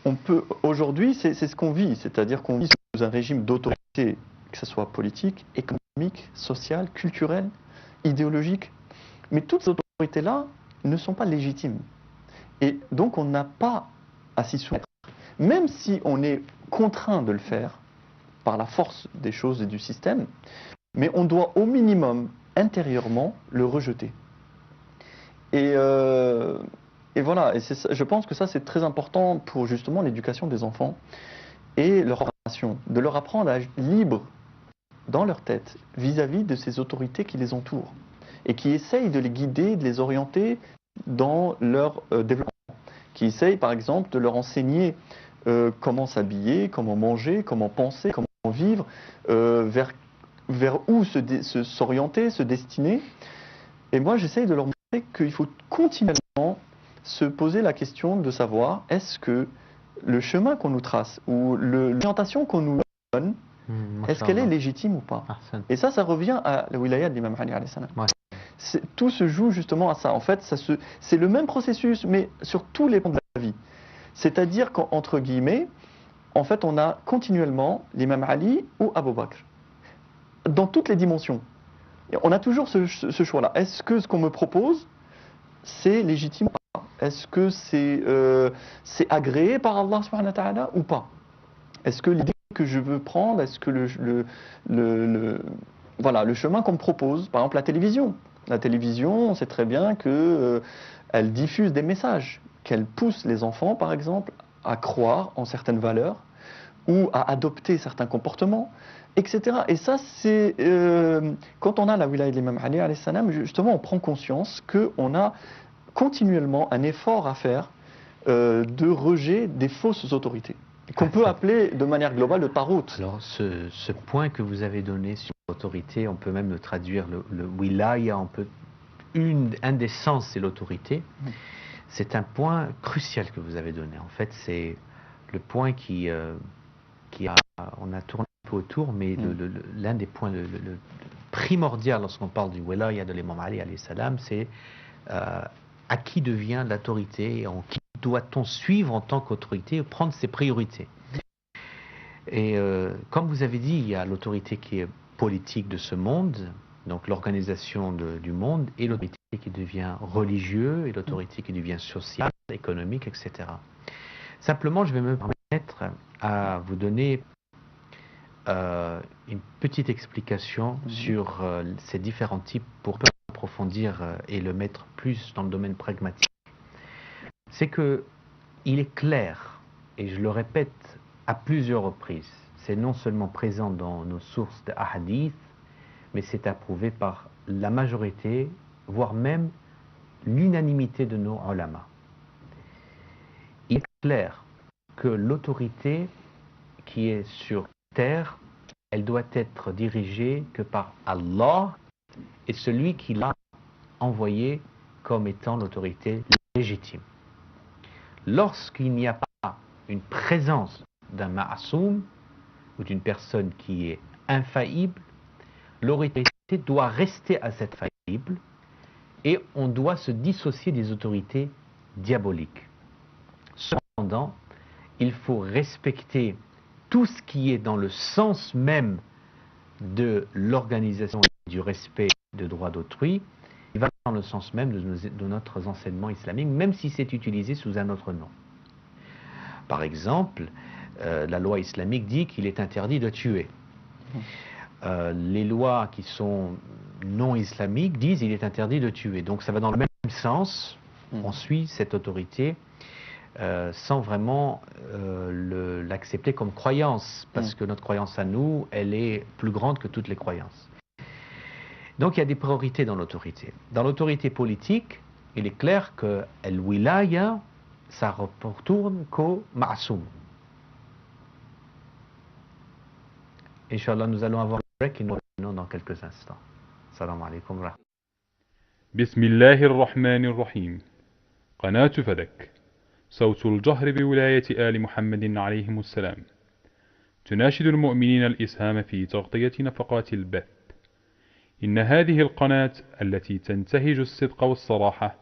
on peut aujourd'hui, c'est ce qu'on vit, c'est-à-dire qu'on vit sous un régime d'autorité, que ce soit politique, économique, social, culturel, idéologique. Mais toutes ces autorités-là ne sont pas légitimes. Et donc on n'a pas à s'y soumettre. Même si on est contraint de le faire par la force des choses et du système, mais on doit au minimum intérieurement le rejeter. Et voilà, et je pense que ça c'est très important pour justement l'éducation des enfants et leur formation, de leur apprendre à être libres dans leur tête vis-à-vis de ces autorités qui les entourent et qui essayent de les guider, de les orienter dans leur développement, qui essayent par exemple de leur enseigner comment s'habiller, comment manger, comment penser, comment vivre, vers où s'orienter, se destiner. Et moi, j'essaye de leur montrer qu'il faut continuellement se poser la question de savoir est-ce que le chemin qu'on nous trace ou l'orientation qu'on nous donne, est-ce qu'elle est légitime ou pas? Et ça revient à la wilaya de l'imam Ali alayhi salam. Tout se joue justement à ça. En fait, c'est le même processus, mais sur tous les plans de la vie. C'est-à-dire qu'entre guillemets, en fait, on a continuellement l'imam Ali ou Abu Bakr, dans toutes les dimensions. Et on a toujours ce choix-là. Est-ce que ce qu'on me propose, c'est légitime ou pas? Est-ce que c'est agréé par Allah subhanahu wa ta'ala ou pas? Est-ce que l'idée que je veux prendre, est-ce que voilà, le chemin qu'on me propose, par exemple la télévision, on sait très bien que elle diffuse des messages, qu'elle pousse les enfants, par exemple, à croire en certaines valeurs ou à adopter certains comportements, etc. Et ça, c'est quand on a la wilaya de l'imam Ali alayhi salam, justement, on prend conscience qu'on a continuellement un effort à faire de rejet des fausses autorités, qu'on peut appeler de manière globale le tarout. Alors, ce point que vous avez donné sur l'autorité, on peut même le traduire, le wilaya, un des sens, c'est l'autorité. C'est un point crucial que vous avez donné. En fait, c'est le point on a tourné un peu autour, mais l'un des points le primordial lorsqu'on parle du wilaya de l'imam Ali alayhi salam, c'est à qui devient l'autorité, en qui doit-on suivre en tant qu'autorité, prendre ses priorités. Et comme vous avez dit, il y a l'autorité qui est politique de ce monde, donc l'organisation du monde, et l'autorité qui devient religieuse, et l'autorité qui devient sociale, économique, etc. Simplement, je vais me permettre à vous donner une petite explication sur ces différents types pour approfondir et le mettre plus dans le domaine pragmatique. C'est que il est clair, et je le répète à plusieurs reprises, c'est non seulement présent dans nos sources de hadith, mais c'est approuvé par la majorité, voire même l'unanimité de nos ulama. Il est clair que l'autorité qui est sur terre, elle doit être dirigée que par Allah et celui qui l'a envoyé comme étant l'autorité légitime. Lorsqu'il n'y a pas une présence d'un ma'asoum ou d'une personne qui est infaillible, l'autorité doit rester à cette faillible et on doit se dissocier des autorités diaboliques. Cependant, il faut respecter tout ce qui est dans le sens même de l'organisation et du respect des droits d'autrui. Il va dans le sens même de notre enseignement islamique, même si c'est utilisé sous un autre nom. Par exemple, la loi islamique dit qu'il est interdit de tuer. Les lois qui sont non islamiques disent qu'il est interdit de tuer. Donc ça va dans le même sens. On suit cette autorité sans vraiment l'accepter comme croyance, parce que notre croyance à nous, elle est plus grande que toutes les croyances. Donc il y a des priorités dans l'autorité. Dans l'autorité politique, il est clair que al-wilaya, ça retourne qu'au ma'soum. Inch'Allah, nous allons avoir le break et nous revenons dans quelques instants. Salam alaikum. بسم الله الرحمن الرحيم. قناة فدك، صوت الجهر بولاية آل محمد عليهم السلام، تناشد المؤمنين الإسهام في تغطية نفقات البث. إن هذه القناة التي تنتهج الصدق والصراحة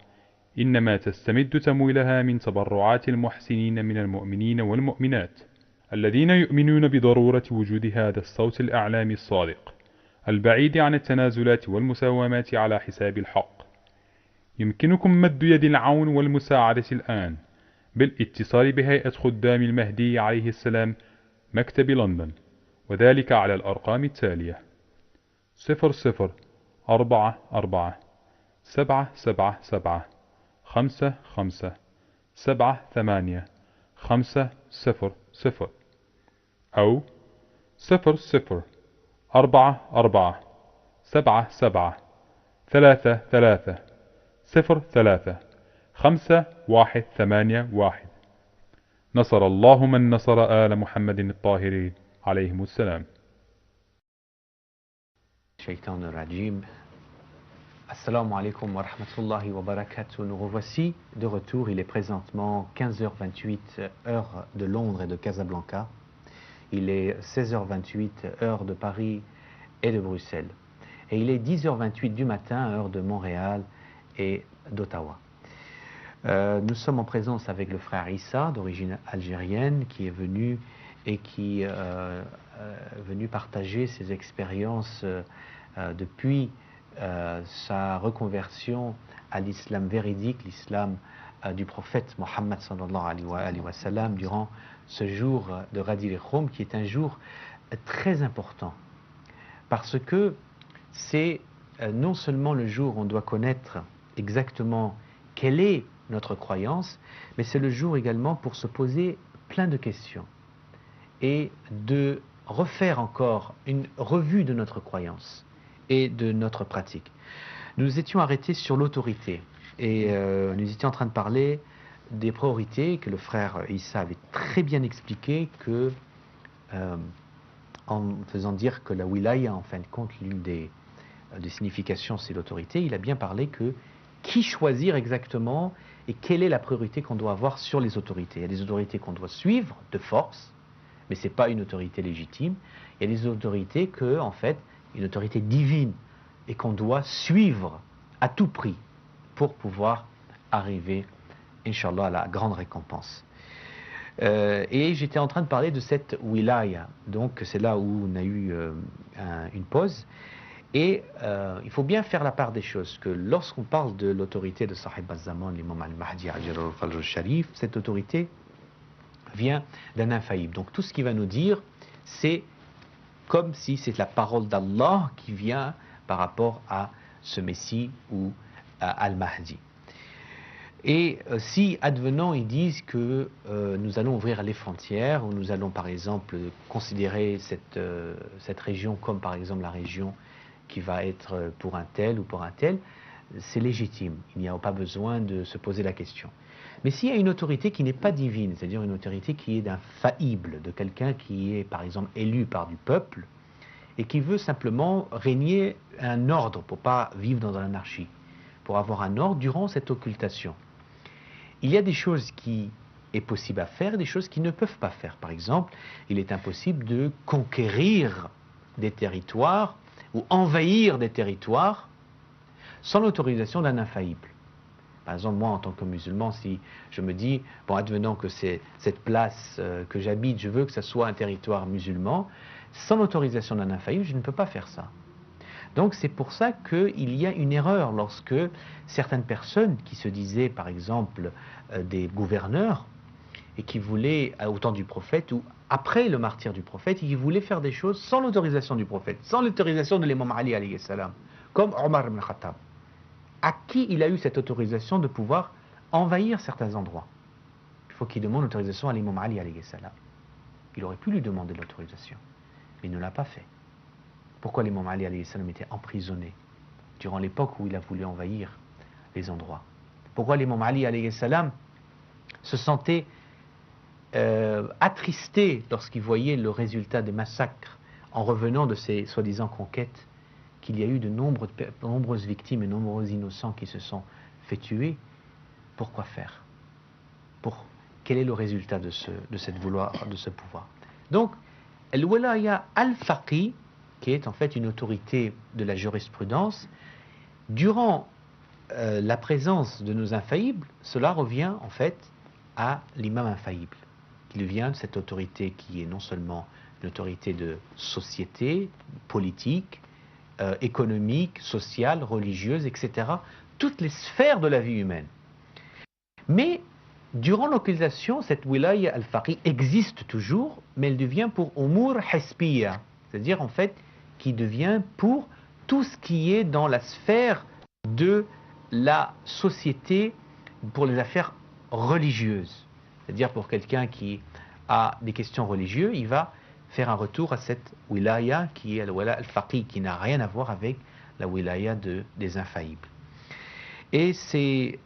إنما تستمد تمويلها من تبرعات المحسنين من المؤمنين والمؤمنات الذين يؤمنون بضرورة وجود هذا الصوت الإعلامي الصادق البعيد عن التنازلات والمساومات على حساب الحق. يمكنكم مد يد العون والمساعدة الآن بالاتصال بهيئة خدام المهدي عليه السلام مكتب لندن، وذلك على الأرقام التالية: 0044 777 55 78 500 أو 0044 77 33 03 5181. نصر الله من نصر آل محمد الطاهرين عليهم السلام. Shaitan al-Rajim. Assalamu alaikum wa rahmatullahi wa barakatuh. Nous revoici de retour. Il est présentement 15h28 heure de Londres et de Casablanca. Il est 16h28 heure de Paris et de Bruxelles. Et il est 10h28 du matin heure de Montréal et d'Ottawa. Nous sommes en présence avec le frère Issa, d'origine algérienne, qui est venu et qui est venu partager ses expériences depuis sa reconversion à l'islam véridique, l'islam du prophète Mohammed sallallahu alayhi wa sallam, durant ce jour de Ghadir Khoum, qui est un jour très important, parce que c'est non seulement le jour où on doit connaître exactement quelle est notre croyance, mais c'est le jour également pour se poser plein de questions et de refaire encore une revue de notre croyance et de notre pratique. Nous étions arrêtés sur l'autorité et nous étions en train de parler des priorités que le frère Issa avait très bien expliqué, que en faisant dire que la wilaya, en fin de compte, l'une des significations, c'est l'autorité. Il a bien parlé que qui choisir exactement et quelle est la priorité qu'on doit avoir sur les autorités. Il y a des autorités qu'on doit suivre de force, mais ce n'est pas une autorité légitime. Il y a des autorités que, en fait, une autorité divine et qu'on doit suivre à tout prix pour pouvoir arriver, Inch'Allah, à la grande récompense. Et j'étais en train de parler de cette wilaya, donc c'est là où on a eu une pause. Et il faut bien faire la part des choses, que lorsqu'on parle de l'autorité de Sahib al-Zaman, l'imam al-Mahdi al-Sharif, cette autorité vient d'un infaillible. Donc tout ce qu'il va nous dire, c'est comme si c'est la parole d'Allah qui vient par rapport à ce Messie ou à al-Mahdi. Et si, advenant, ils disent que nous allons ouvrir les frontières, ou nous allons par exemple considérer cette région comme par exemple la région qui va être pour un tel ou pour un tel, c'est légitime. Il n'y a pas besoin de se poser la question. Mais s'il y a une autorité qui n'est pas divine, c'est-à-dire une autorité qui est d'un faillible, de quelqu'un qui est par exemple élu par du peuple et qui veut simplement régner un ordre pour ne pas vivre dans l'anarchie, pour avoir un ordre durant cette occultation, il y a des choses qui est possible à faire et des choses qui ne peuvent pas faire. Par exemple, il est impossible de conquérir des territoires ou envahir des territoires sans l'autorisation d'un infaillible. Par exemple, moi, en tant que musulman, si je me dis, bon, advenant que c'est cette place que j'habite, je veux que ce soit un territoire musulman, sans l'autorisation d'un infaillible, je ne peux pas faire ça. Donc c'est pour ça qu'il y a une erreur lorsque certaines personnes qui se disaient, par exemple, des gouverneurs, et qui voulaient, au temps du prophète, ou après le martyre du prophète, et qui voulaient faire des choses sans l'autorisation du prophète, sans l'autorisation de l'imam Ali, alayhi salam, comme Omar ibn Khattab. À qui il a eu cette autorisation de pouvoir envahir certains endroits? Il faut qu'il demande l'autorisation à l'imam Ali, alayhi salam. Il aurait pu lui demander l'autorisation, mais il ne l'a pas fait. Pourquoi l'imam Ali, alayhi salam, était emprisonné durant l'époque où il a voulu envahir les endroits? Pourquoi l'imam Ali, alayhi salam, se sentait attristé lorsqu'il voyait le résultat des massacres en revenant de ces soi-disant conquêtes, qu'il y a eu de nombreuses victimes et nombreux innocents qui se sont fait tuer? Pourquoi faire? Quel est le résultat de ce pouvoir? Donc, al-Walaya al-Faqih, qui est en fait une autorité de la jurisprudence, durant la présence de nos infaillibles, cela revient en fait à l'imam infaillible, qui vient de cette autorité qui est non seulement une autorité de société, politique, économique, sociale, religieuse, etc., toutes les sphères de la vie humaine. Mais durant l'occultation, cette wilaya al-faqih existe toujours, mais elle devient pour umur hasbiya, c'est-à-dire en fait qui devient pour tout ce qui est dans la sphère de la société, pour les affaires religieuses. C'est-à-dire pour quelqu'un qui a des questions religieuses, il va faire un retour à cette wilaya qui est la wilaya al-faqih, qui n'a rien à voir avec la wilaya des infaillibles. Et c'est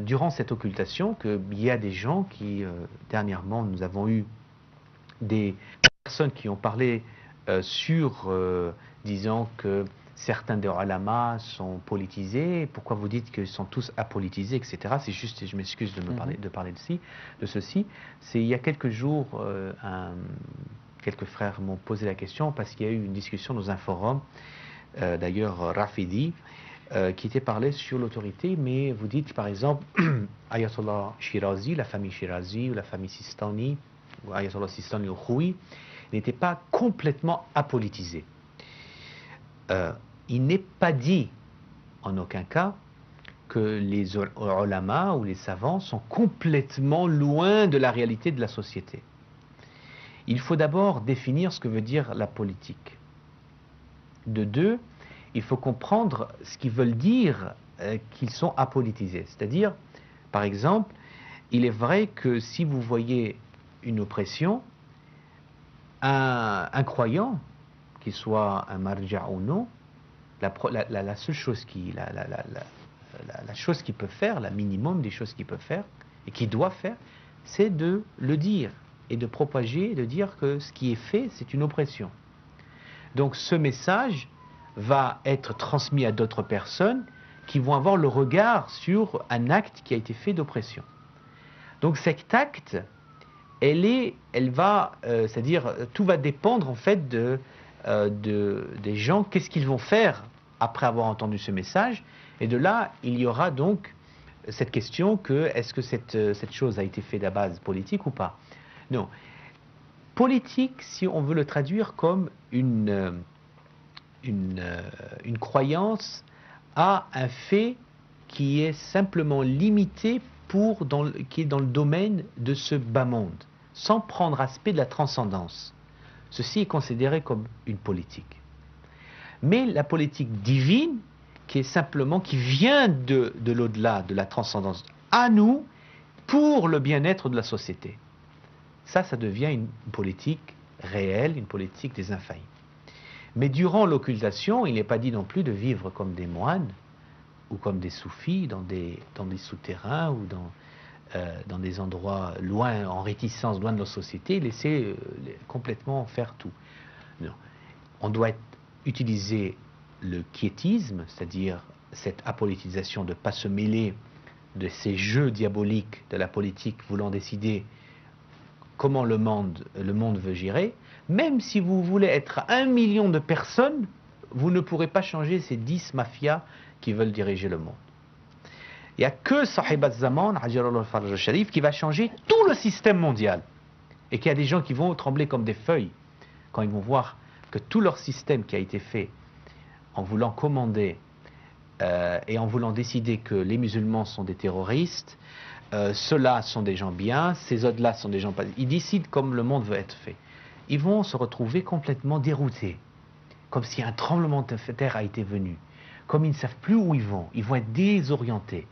durant cette occultation qu'il y a des gens qui, dernièrement, nous avons eu des personnes qui ont parlé disant que certains des ulama sont politisés. Pourquoi vous dites qu'ils sont tous apolitisés, etc. C'est juste, je m'excuse de parler de ceci. Il y a quelques jours, quelques frères m'ont posé la question parce qu'il y a eu une discussion dans un forum, d'ailleurs Rafidi, qui était parlé sur l'autorité, mais vous dites par exemple Ayatollah Shirazi, la famille Shirazi ou la famille Sistani, ou Ayatollah Sistani au Khoui, n'était pas complètement apolitisé. Il n'est pas dit en aucun cas que les ulama ou les savants sont complètement loin de la réalité de la société. Il faut d'abord définir ce que veut dire la politique. De deux, il faut comprendre ce qu'ils veulent dire qu'ils sont apolitisés. C'est-à-dire, par exemple, il est vrai que si vous voyez une oppression, un croyant, qu'il soit un marja ou non, la seule chose la chose qu'il peut faire, la minimum des choses qu'il peut faire et qu'il doit faire, c'est de le dire et de propager, de dire que ce qui est fait, c'est une oppression. Donc ce message va être transmis à d'autres personnes qui vont avoir le regard sur un acte qui a été fait d'oppression. Donc cet acte, c'est-à-dire tout va dépendre en fait des gens, qu'est-ce qu'ils vont faire après avoir entendu ce message, et de là il y aura donc cette question que est-ce que cette chose a été faite à base politique ou pas? Non. Politique, si on veut le traduire comme une croyance à un fait qui est simplement limité qui est dans le domaine de ce bas monde, sans prendre aspect de la transcendance. Ceci est considéré comme une politique. Mais la politique divine, qui vient de l'au-delà, de la transcendance, à nous, pour le bien-être de la société. Ça devient une politique réelle, une politique des infaillibles. Mais durant l'occultation, il n'est pas dit non plus de vivre comme des moines, ou comme des soufis dans des souterrains ou dans des endroits loin, en réticence, loin de nos sociétés, laisser complètement faire tout. Non. On doit utiliser le quiétisme, c'est-à-dire cette apolitisation, de ne pas se mêler de ces jeux diaboliques de la politique voulant décider comment le monde veut gérer. Même si vous voulez être 1 million de personnes, vous ne pourrez pas changer ces 10 mafias qui veulent diriger le monde. Il n'y a que Sahib al-Zaman, al Sharif, qui va changer tout le système mondial. Et qu'il y a des gens qui vont trembler comme des feuilles quand ils vont voir que tout leur système qui a été fait en voulant commander et en voulant décider que les musulmans sont des terroristes, ceux-là sont des gens bien, ces autres-là sont des gens pas... Ils décident comme le monde veut être fait. Ils vont se retrouver complètement déroutés, comme si un tremblement de terre a été venu. Comme ils ne savent plus où ils vont être désorientés.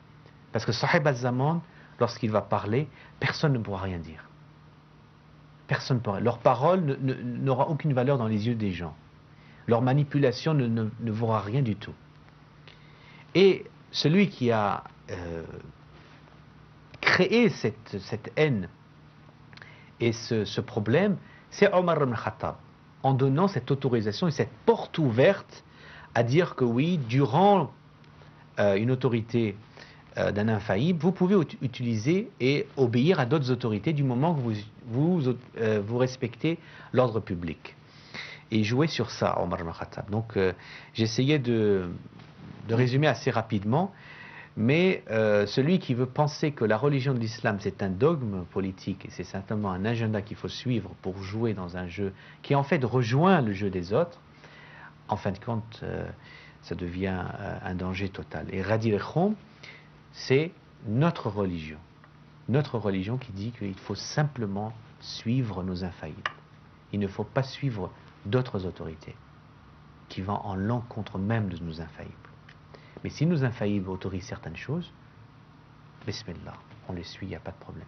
Parce que Sahib al-Zaman, lorsqu'il va parler, personne ne pourra rien dire. Personne ne pourra. Leur parole n'aura aucune valeur dans les yeux des gens. Leur manipulation ne vaudra rien du tout. Et celui qui a créé cette haine et ce problème, c'est Omar ibn Khattab, en donnant cette autorisation et cette porte ouverte à dire que oui, durant une autorité d'un infaillible, vous pouvez utiliser et obéir à d'autres autorités du moment que vous respectez l'ordre public. Et jouer sur ça, Omar ibn Khattab. Donc j'essayais de résumer assez rapidement, mais celui qui veut penser que la religion de l'islam c'est un dogme politique et c'est simplement un agenda qu'il faut suivre pour jouer dans un jeu qui en fait rejoint le jeu des autres, en fin de compte ça devient un danger total. Et Ghadir Khoum, c'est notre religion qui dit qu'il faut simplement suivre nos infaillibles. Il ne faut pas suivre d'autres autorités qui vont en l'encontre même de nos infaillibles. Mais si nos infaillibles autorisent certaines choses, bismillah, on les suit, il n'y a pas de problème.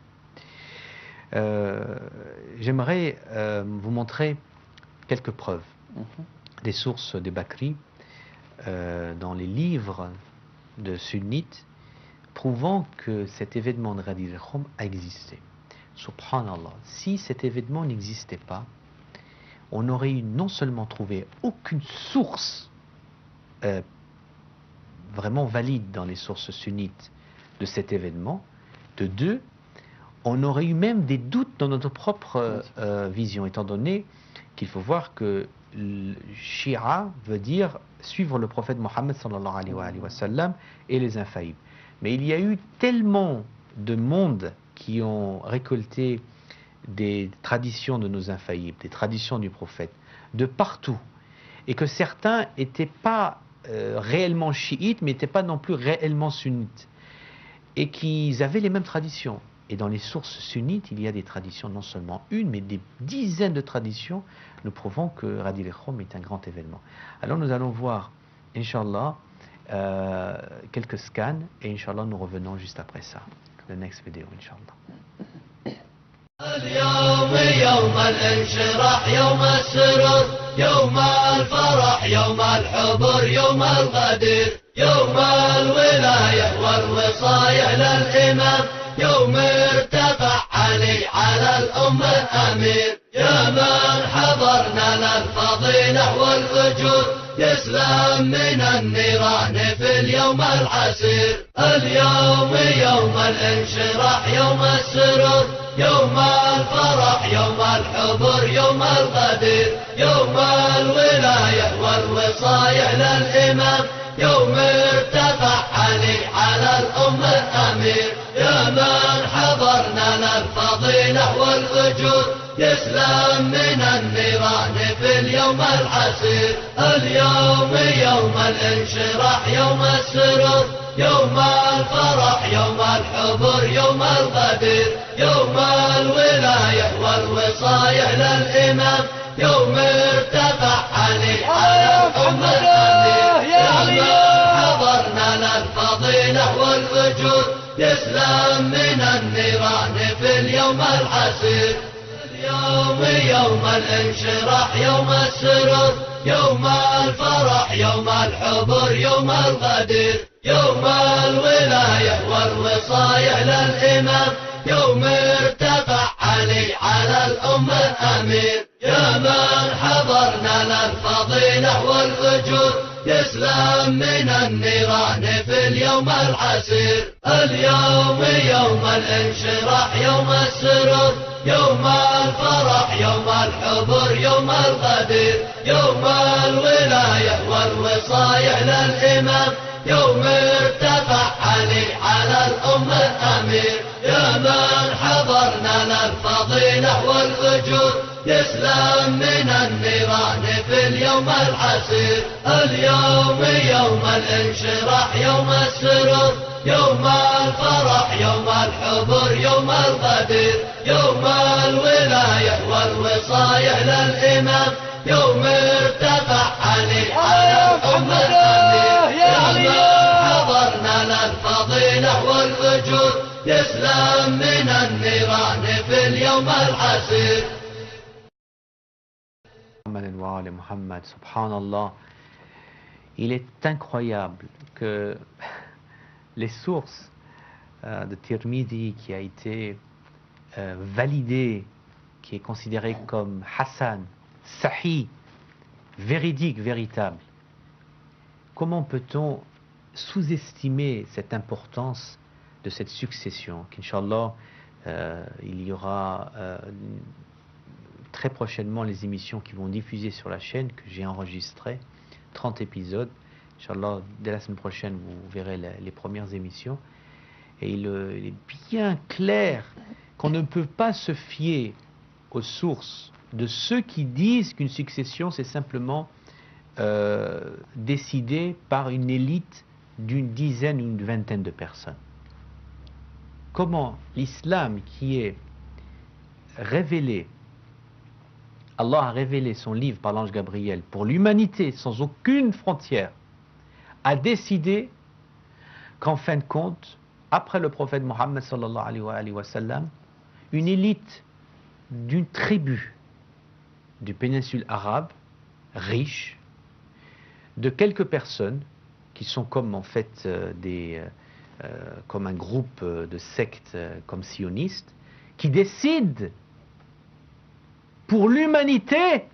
J'aimerais vous montrer quelques preuves, des sources des Bakri, dans les livres de sunnites, prouvant que cet événement de Ghadir Khoum a existé. Subhanallah, si cet événement n'existait pas, on aurait eu non seulement trouvé aucune source vraiment valide dans les sources sunnites de cet événement, de deux, on aurait eu même des doutes dans notre propre vision, étant donné qu'il faut voir que le Shia veut dire suivre le prophète Mohammed sallallahu alayhi wa sallam et les infaillibles. Mais il y a eu tellement de monde qui ont récolté des traditions de nos infaillibles, des traditions du prophète, de partout, et que certains n'étaient pas réellement chiites, mais n'étaient pas non plus réellement sunnites, et qu'ils avaient les mêmes traditions. Et dans les sources sunnites, il y a des traditions, non seulement une, mais des dizaines de traditions, nous prouvons que Ghadir Khoum est un grand événement. Alors nous allons voir, Inch'Allah, quelques scans, et Inch'Allah nous revenons juste après ça. The next video, Inch'Allah. اليوم يوم الانشراح يوم السرور يوم الفرح يوم الحبور يوم الغدير يوم الولاية والوصاية للإمام يوم ارتفع علي على الأمة أمير يا من حضرنا للفضيلة والأجور يسلم من النيران في اليوم العسير اليوم يوم الانشراح يوم السرور يوم الفرح يوم الحضور يوم الغدير يوم الولاية والوصاية للإمام يوم ارتفع علي على الأمة أمير يا من حضرنا للفضيلة والأجور يسلم من النيران في اليوم العسير اليوم يوم الانشراح يوم السرور يوم الفرح يوم الحضور يوم الغدير يوم الولاية والوصاية للإمام يوم ارتفع علي على الأمة أمير يا من حضرنا للفضيلة والأجور يسلم من النيران في اليوم العسير اليوم يوم الانشراح يوم السرور يوم الفرح يوم الحبر يوم الغدير يوم الولاية والوصاية للإمام يوم ارتفع علي على الأمة أمير يا من حضرنا للفضيلة والأجور يسلم من النيران في اليوم العسير اليوم يوم الانشراح يوم السرور يوم الفرح يوم الحبر يوم الغدير يوم الولاية والوصاية للإمام يوم ارتفع علي على الأمة أمير يا من حضرنا للفضيلة والأجور يسلم من النيران في اليوم العسير اليوم يوم الانشراح يوم السرور يوم الفرح يوم الحبر يوم الغدير يوم الولاية والوصاية للإمام يوم ارتفع علي على الأمة أمير يا من حضرنا للفضيلة والأجور يسلم من النيران في اليوم العسير Muhammad, subhanallah, il est incroyable que les sources de Tirmidhi qui a été validée, qui est considérée comme Hassan, Sahih, véridique, véritable, comment peut-on sous-estimer cette importance de cette succession qu'Inch'Allah il y aura très prochainement les émissions qui vont diffuser sur la chaîne que j'ai enregistrées, 30 épisodes. Inch'Allah, dès la semaine prochaine, vous verrez les premières émissions. Et il est bien clair qu'on ne peut pas se fier aux sources de ceux qui disent qu'une succession, c'est simplement décidé par une élite d'une dizaine ou une vingtaine de personnes. Comment l'islam qui est révélé, Allah a révélé son livre par l'ange Gabriel pour l'humanité sans aucune frontière, a décidé qu'en fin de compte, après le prophète Mohammed sallallahu alayhi wa sallam, une élite d'une tribu du péninsule arabe, riche, de quelques personnes qui sont comme en fait comme un groupe de sectes comme sionistes, qui décident pour l'humanité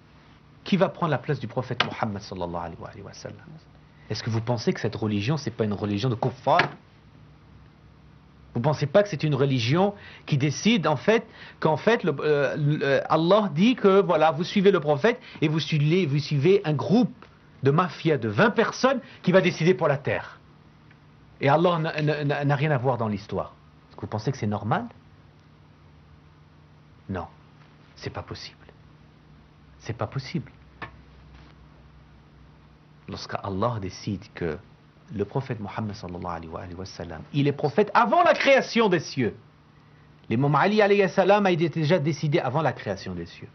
qui va prendre la place du prophète Mohammed sallallahu alayhi wa sallam. Est-ce que vous pensez que cette religion, c'est pas une religion de kuffar? Vous pensez pas que c'est une religion qui décide en fait qu'en fait Allah dit que voilà, vous suivez le prophète et vous suivez un groupe de mafia de 20 personnes qui va décider pour la terre. Et Allah n'a rien à voir dans l'histoire. Est-ce que vous pensez que c'est normal? Non, c'est pas possible. C'est pas possible. Lorsqu'Allah décide que le prophète Mohammed sallallahu alayhi wa sallam, il est prophète avant la création des cieux. L'imam Ali alayhi salam a été déjà décidé avant la création des cieux.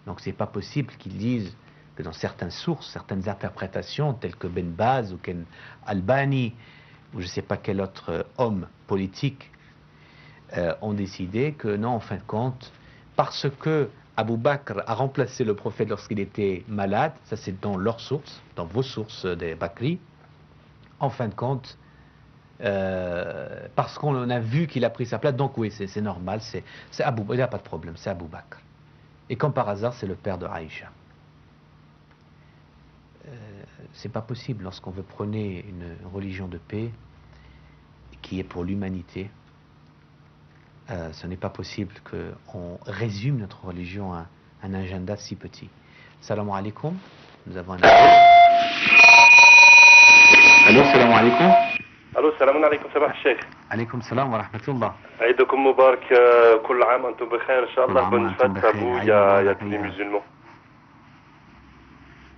Donc c'est pas possible qu'ils disent que dans certaines sources, certaines interprétations, telles que Ben Baz ou Ken Albani, ou je ne sais pas quel autre homme politique, ont décidé que non, en fin de compte, parce que Abu Bakr a remplacé le prophète lorsqu'il était malade, ça c'est dans leurs sources, dans vos sources des Bakri, en fin de compte, parce qu'on a vu qu'il a pris sa place, donc oui, c'est normal, c'est Abu Bakr, il n'y a pas de problème, c'est Abu Bakr. Et comme par hasard, c'est le père de Aïcha. C'est pas possible lorsqu'on veut prôner une religion de paix qui est pour l'humanité. Ce n'est pas possible qu'on résume notre religion à un agenda si petit. Salam alaikum. Nous avons un appel. Allô, salam alaikum. الو السلام عليكم صباح الشيخ. عليكم السلام ورحمة الله. عيدكم مبارك كل عام وانتم بخير ان شاء الله. Bonne fête à vous, il y a tous les musulmans.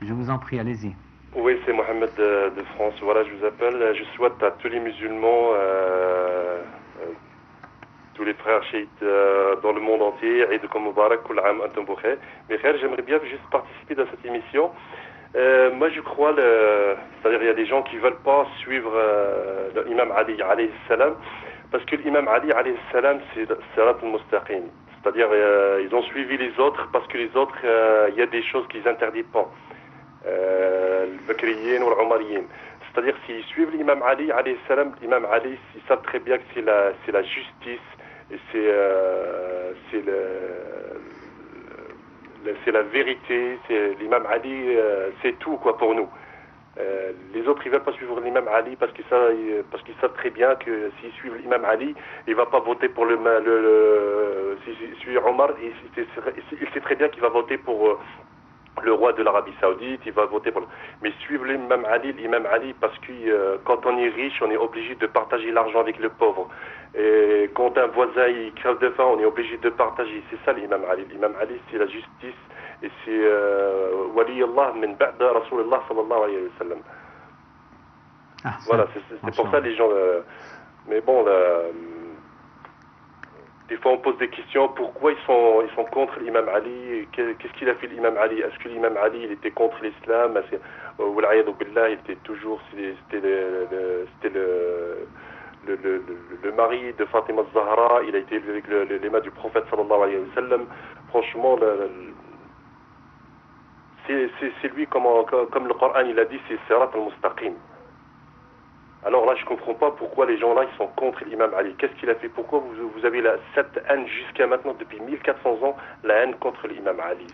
Je vous en prie, allez-y. Oui, c'est Mohamed de France. Voilà, je vous appelle. Je souhaite à tous les musulmans, tous les frères chiites dans le monde entier, عيدكم مبارك كل عام وانتم بخير. Mais frère, j'aimerais bien juste participer dans cette émission. Moi je crois, c'est-à-dire il y a des gens qui ne veulent pas suivre l'imam Ali alayhi salam, parce que l'imam Ali alayhi salam c'est Sirat al-Mustaqim, C'est-à-dire, ils ont suivi les autres parce que les autres, il y a des choses qu'ils interdisent pas. Le Bakriyin ou l'Omariyin. C'est-à-dire, s'ils suivent l'imam Ali, alayhi salam, l'imam Ali, ils savent très bien que c'est la justice et c'est la vérité. L'imam Ali, c'est tout quoi pour nous. Les autres, ils ne veulent pas suivre l'imam Ali parce qu'ils savent très bien que s'ils suivent l'imam Ali, il ne va pas voter pour s'il suit Omar, il sait très bien qu'il va voter pour le roi de l'Arabie Saoudite, il va voter pour... Mais suivre l'imam Ali, parce que quand on est riche, on est obligé de partager l'argent avec le pauvre. Et quand un voisin il crève de faim, on est obligé de partager. C'est ça l'imam Ali. L'imam Ali, c'est la justice. Et c'est Wali Allah min ba'da Rasulullah sallallahu alayhi wa sallam. Voilà, c'est pour ça les gens... mais bon, des fois on pose des questions, pourquoi ils sont contre l'imam Ali, qu'est-ce qu'il a fait l'imam Ali? Est-ce que l'imam Ali il était contre l'islam? Il était toujours... C'était le mari de Fatima Zahra, il a été élevé avec les mains du prophète sallallahu alayhi wa sallam. Franchement, c'est lui, comme le Coran il a dit, c'est Sirat al-Mustaqim. Alors là, je ne comprends pas pourquoi les gens là, ils sont contre l'imam Ali. Qu'est-ce qu'il a fait? Pourquoi vous avez cette haine jusqu'à maintenant, depuis 1400 ans, la haine contre l'imam Ali?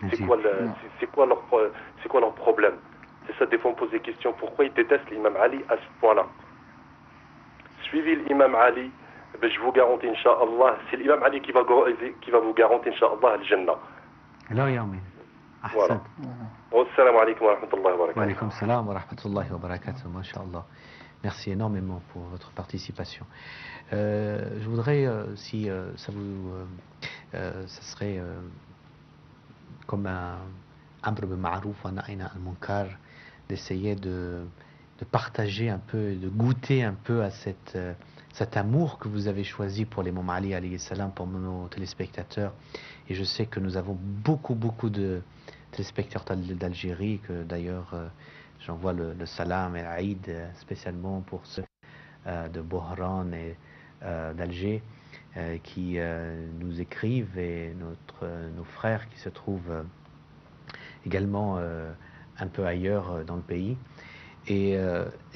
C'est quoi leur problème? C'est ça, des fois on pose des questions. Pourquoi ils détestent l'imam Ali à ce point-là? Suivez l'imam Ali, ben, je vous garantis, Inch'Allah, c'est l'imam Ali qui va vous garantir, Inch'Allah, le Jannah. Alors, Yamin. Voilà. Assalamu alaikum wa rahmatullahi wa barakatuh. Wa alaikum salam wa rahmatullahi wa barakatuh. Masha'Allah. Merci énormément pour votre participation. Je voudrais, si ça serait comme un amr bil ma'rouf wa nahy anil munkar, d'essayer de partager un peu, de goûter un peu à cet amour que vous avez choisi pour l'imam Ali alayhi salam, pour nos téléspectateurs. Et je sais que nous avons beaucoup de téléspectateurs d'Algérie, que d'ailleurs j'envoie le salam et l'Aïd spécialement pour ceux de Bohran et d'Alger qui nous écrivent, et nos frères qui se trouvent également un peu ailleurs dans le pays. Et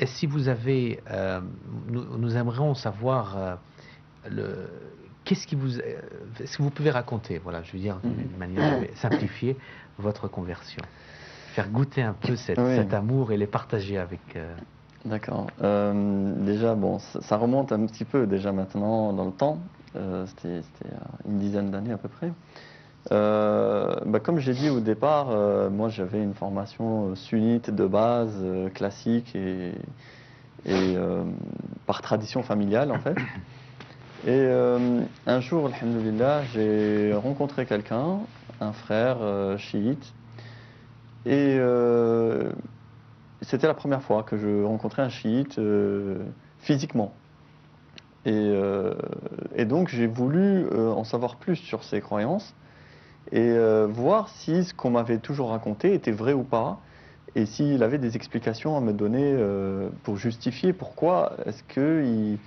si vous avez, nous aimerions savoir qu'est-ce que vous pouvez raconter, voilà, je veux dire d'une manière simplifiée, votre conversion, faire goûter un peu cet amour et les partager avec. D'accord. Déjà, bon, ça remonte un petit peu déjà maintenant dans le temps. C'était une dizaine d'années à peu près. Comme j'ai dit au départ, moi j'avais une formation sunnite de base, classique et par tradition familiale en fait. Et un jour, alhamdoulilah, j'ai rencontré quelqu'un, un frère chiite, et c'était la première fois que je rencontrais un chiite physiquement. Et donc j'ai voulu en savoir plus sur ses croyances et voir si ce qu'on m'avait toujours raconté était vrai ou pas, et s'il avait des explications à me donner pour justifier pourquoi est-ce qu'il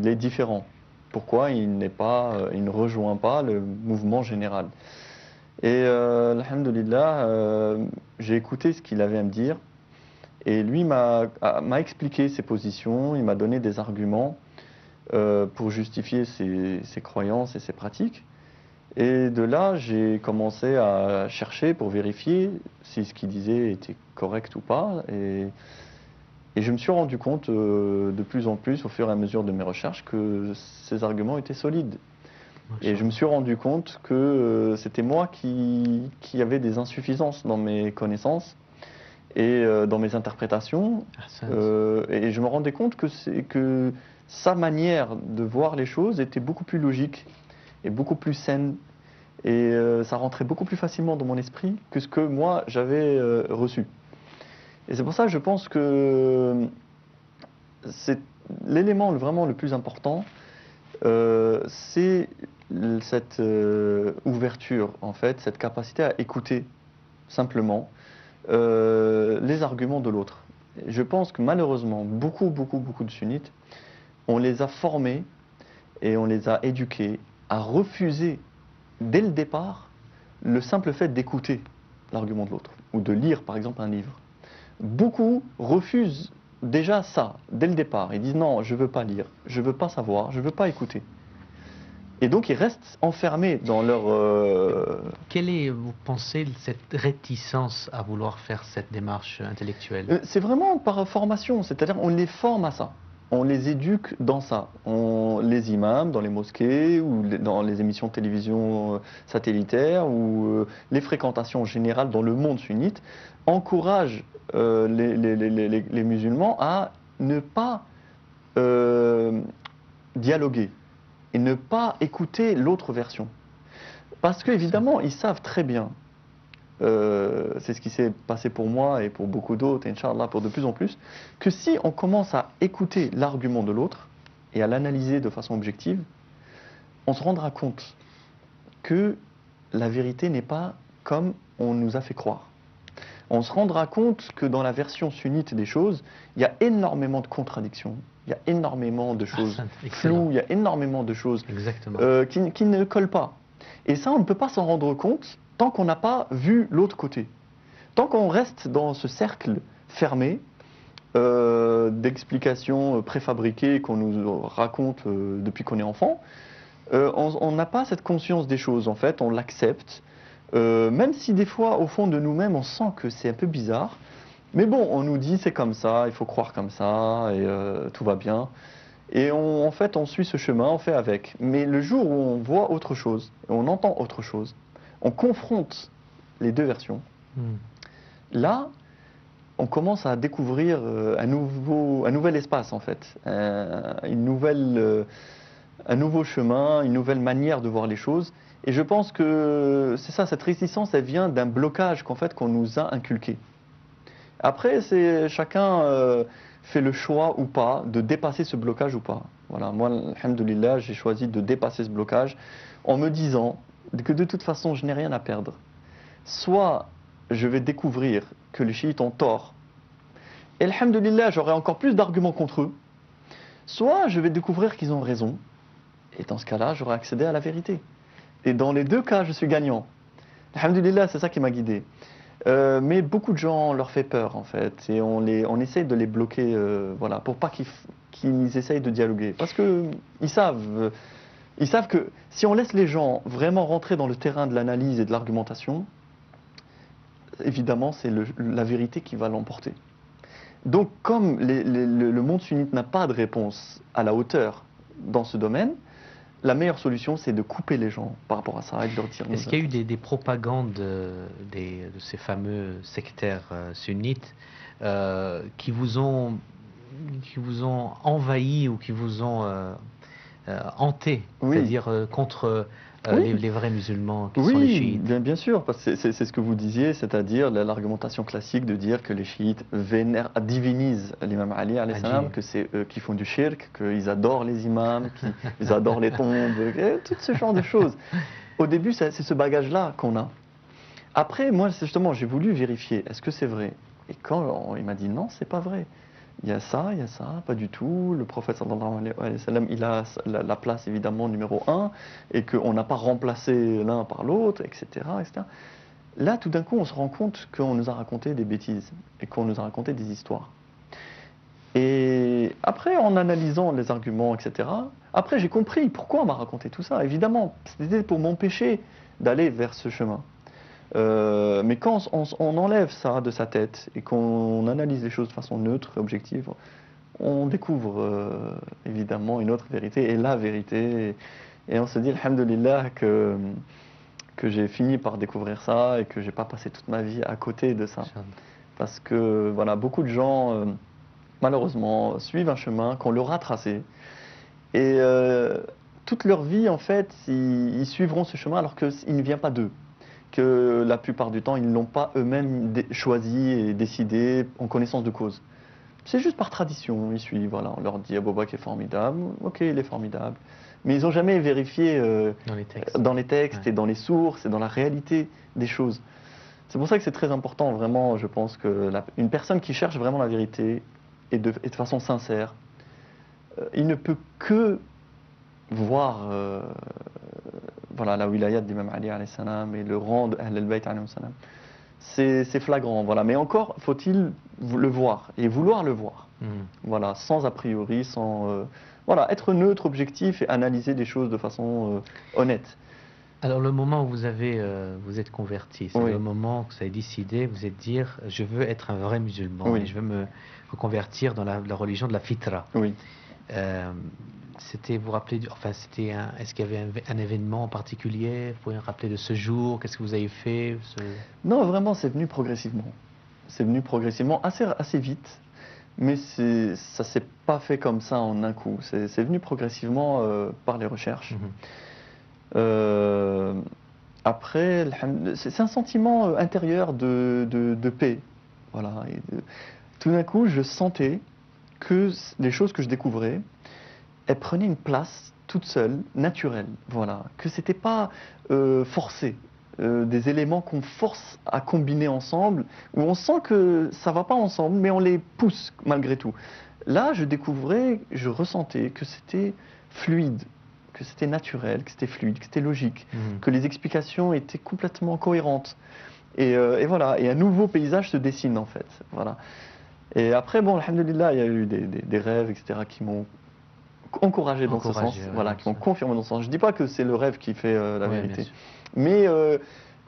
est différent, pourquoi il ne rejoint pas le mouvement général. Et alhamdoulilah, j'ai écouté ce qu'il avait à me dire, et lui m'a expliqué ses positions, il m'a donné des arguments pour justifier ses croyances et ses pratiques. Et de là, j'ai commencé à chercher pour vérifier si ce qu'il disait était correct ou pas. Et je me suis rendu compte de plus en plus, au fur et à mesure de mes recherches, que ces arguments étaient solides. Et je me suis rendu compte que c'était moi qui avait des insuffisances dans mes connaissances et dans mes interprétations. Et je me rendais compte que sa manière de voir les choses était beaucoup plus logique et beaucoup plus saine. Et ça rentrait beaucoup plus facilement dans mon esprit que ce que moi j'avais reçu. Et c'est pour ça que je pense que c'est l'élément vraiment le plus important, c'est cette ouverture, en fait, cette capacité à écouter simplement les arguments de l'autre. Je pense que malheureusement, beaucoup de sunnites, on les a formés et on les a éduqués à refuser dès le départ, le simple fait d'écouter l'argument de l'autre, ou de lire par exemple un livre. Beaucoup refusent déjà ça, dès le départ. Ils disent non, je ne veux pas lire, je ne veux pas savoir, je ne veux pas écouter. Et donc ils restent enfermés dans leur... Quelle est, vous pensez, cette réticence à vouloir faire cette démarche intellectuelle? C'est vraiment par formation, c'est-à-dire on les forme à ça. On les éduque dans ça. Les imams dans les mosquées ou dans les émissions de télévision satellitaires ou les fréquentations générales dans le monde sunnite encouragent les musulmans à ne pas dialoguer et ne pas écouter l'autre version. Parce qu'évidemment, ils savent très bien, c'est ce qui s'est passé pour moi et pour beaucoup d'autres, et Inch'Allah pour de plus en plus, que si on commence à écouter l'argument de l'autre et à l'analyser de façon objective, on se rendra compte que la vérité n'est pas comme on nous a fait croire. On se rendra compte que dans la version sunnite des choses, il y a énormément de contradictions, il y a énormément de choses floues, il y a énormément de choses qui ne collent pas. Et ça, on ne peut pas s'en rendre compte tant qu'on n'a pas vu l'autre côté. Tant qu'on reste dans ce cercle fermé d'explications préfabriquées qu'on nous raconte depuis qu'on est enfant, on n'a pas cette conscience des choses. En fait, on l'accepte. Même si des fois, au fond de nous-mêmes, on sent que c'est un peu bizarre. Mais bon, on nous dit c'est comme ça, il faut croire comme ça, et tout va bien. Et en fait, on suit ce chemin, on fait avec. Mais le jour où on voit autre chose, et on entend autre chose, on confronte les deux versions. Là, on commence à découvrir un nouvel espace, en fait. Un nouveau chemin, une nouvelle manière de voir les choses. Et je pense que c'est ça, cette réticence, elle vient d'un blocage qu'on nous a inculqué. Après, chacun fait le choix ou pas de dépasser ce blocage ou pas. Voilà, moi, alhamdoulilah, j'ai choisi de dépasser ce blocage en me disant que de toute façon, je n'ai rien à perdre. Soit je vais découvrir que les chiites ont tort, et alhamdoulilah, j'aurai encore plus d'arguments contre eux, soit je vais découvrir qu'ils ont raison, et dans ce cas-là, j'aurai accédé à la vérité. Et dans les deux cas, je suis gagnant. Alhamdoulilah, c'est ça qui m'a guidé. Mais beaucoup de gens leur fait peur en fait, et on essaye de les bloquer, voilà, pour pas qu'ils essayent de dialoguer, parce que ils savent que si on laisse les gens vraiment rentrer dans le terrain de l'analyse et de l'argumentation, évidemment c'est la vérité qui va l'emporter. Donc comme le monde sunnite n'a pas de réponse à la hauteur dans ce domaine, la meilleure solution, c'est de couper les gens par rapport à ça et de leur dire... Est-ce qu'il y a eu des propagandes de ces fameux sectaires sunnites qui vous ont envahi ou qui vous ont hanté, c'est-à-dire contre les vrais musulmans qui sont les chiites? Oui, bien sûr, parce que c'est ce que vous disiez, c'est-à-dire l'argumentation classique de dire que les chiites divinisent l'imam Ali, que c'est eux qui font du shirk, qu'ils adorent les imams, qu'ils adorent les tombes, tout ce genre de choses. Au début, c'est ce bagage-là qu'on a. Après, moi, justement, j'ai voulu vérifier, est-ce que c'est vrai? Et quand il m'a dit non, c'est pas vrai. Il y a ça, pas du tout. Le prophète sallallahu alayhi wa sallam, il a la place évidemment numéro 1 et qu'on n'a pas remplacé l'un par l'autre, etc., etc. Là, tout d'un coup, on se rend compte qu'on nous a raconté des bêtises et qu'on nous a raconté des histoires. Et après, en analysant les arguments, etc., après j'ai compris pourquoi on m'a raconté tout ça. Évidemment, c'était pour m'empêcher d'aller vers ce chemin. Mais quand on enlève ça de sa tête et qu'on analyse les choses de façon neutre et objective, on découvre évidemment une autre vérité et la vérité. Et on se dit, alhamdoulilah, que j'ai fini par découvrir ça et que j'ai pas passé toute ma vie à côté de ça. Parce que voilà, beaucoup de gens, malheureusement, suivent un chemin qu'on leur a tracé. Et toute leur vie, en fait, ils suivront ce chemin alors qu'il ne vient pas d'eux. Que la plupart du temps, ils ne l'ont pas eux-mêmes choisi et décidé en connaissance de cause. C'est juste par tradition, ils suivent, voilà, on leur dit Abou Bakr est formidable, ok, il est formidable. Mais ils n'ont jamais vérifié dans les textes et dans les sources et dans la réalité des choses. C'est pour ça que c'est très important, vraiment, je pense qu'une personne qui cherche vraiment la vérité et de façon sincère, il ne peut que voir voilà, la wilayat d'Imam Ali alayhi salam et le rang d'Ahl al-Bayt alayhi salam. C'est flagrant, voilà. Mais encore faut-il le voir et vouloir le voir. Voilà, sans a priori, sans voilà, être neutre, objectif et analyser les choses de façon honnête. Alors le moment où vous êtes converti, c'est Oui. le moment que vous avez décidé, vous êtes dire, je veux être un vrai musulman Oui. et je veux me reconvertir dans la religion de la fitra. Oui. C'était, vous rappelez, enfin c'était, est-ce qu'il y avait un événement en particulier? Vous pouvez me rappeler de ce jour? Qu'est-ce que vous avez fait? Non, vraiment, c'est venu progressivement. C'est venu progressivement, assez vite, mais ça s'est pas fait comme ça en un coup. C'est venu progressivement par les recherches. Après, c'est un sentiment intérieur de paix. Voilà. Et tout d'un coup, je sentais que les choses que je découvrais, elles prenaient une place toute seule, naturelle. Voilà. Que c'était pas forcé. Des éléments qu'on force à combiner ensemble, où on sent que ça va pas ensemble, mais on les pousse malgré tout. Là, je découvrais, je ressentais que c'était fluide, que c'était naturel, que c'était fluide, que c'était logique, que les explications étaient complètement cohérentes. Et voilà, et un nouveau paysage se dessine en fait. Voilà. Et après, bon, alhamdoulilah, il y a eu des rêves, etc., qui m'ont encouragé dans ce sens, voilà, qui m'ont confirmé dans ce sens. Je ne dis pas que c'est le rêve qui fait la vérité, mais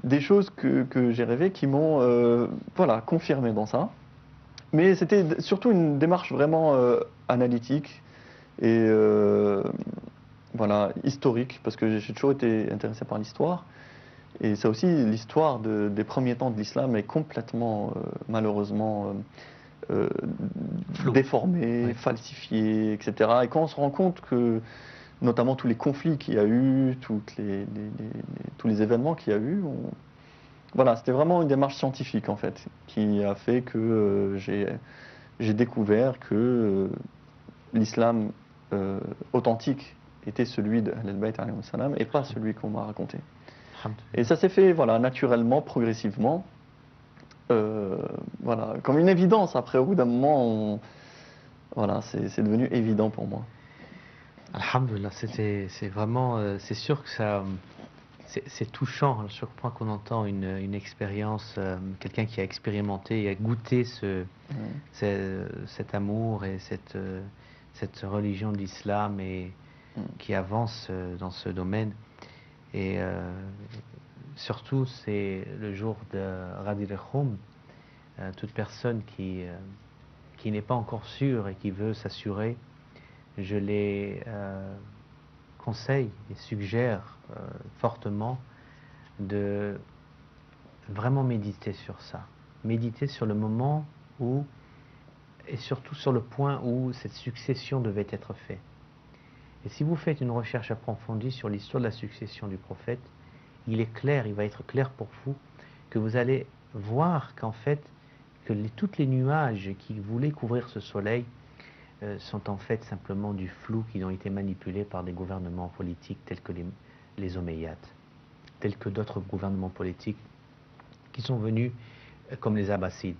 des choses que j'ai rêvées qui m'ont voilà, confirmé dans ça. Mais c'était surtout une démarche vraiment analytique et voilà, historique, parce que j'ai toujours été intéressé par l'histoire. Et ça aussi, l'histoire des premiers temps de l'islam est complètement, malheureusement, déformée, falsifiée, etc. Et quand on se rend compte que, notamment tous les conflits qu'il y a eu, tous les événements qu'il y a eu, voilà, c'était vraiment une démarche scientifique en fait, qui a fait que j'ai découvert que l'islam authentique était celui de Ahl al-Bayt alayhi salam et pas celui qu'on m'a raconté. Et ça s'est fait voilà, naturellement, progressivement. Voilà, comme une évidence. Après, au bout d'un moment, voilà, c'est devenu évident pour moi. Alhamdulillah, c'est vraiment, c'est sûr que ça, c'est touchant. Je crois qu'on entend une expérience, quelqu'un qui a expérimenté et a goûté cet amour et cette religion de l'islam et qui avance dans ce domaine. Et surtout, c'est le jour de Ghadir Khoum. Toute personne qui n'est pas encore sûre et qui veut s'assurer, je les conseille et suggère fortement de vraiment méditer sur ça. Méditer sur le moment où, et surtout sur le point où cette succession devait être faite. Et si vous faites une recherche approfondie sur l'histoire de la succession du prophète, il est clair, il va être clair pour vous, que vous allez voir qu'en fait, que toutes les nuages qui voulaient couvrir ce soleil sont en fait simplement du flou qui ont été manipulés par des gouvernements politiques tels que les Omeyyades, tels que d'autres gouvernements politiques qui sont venus comme les Abbassides,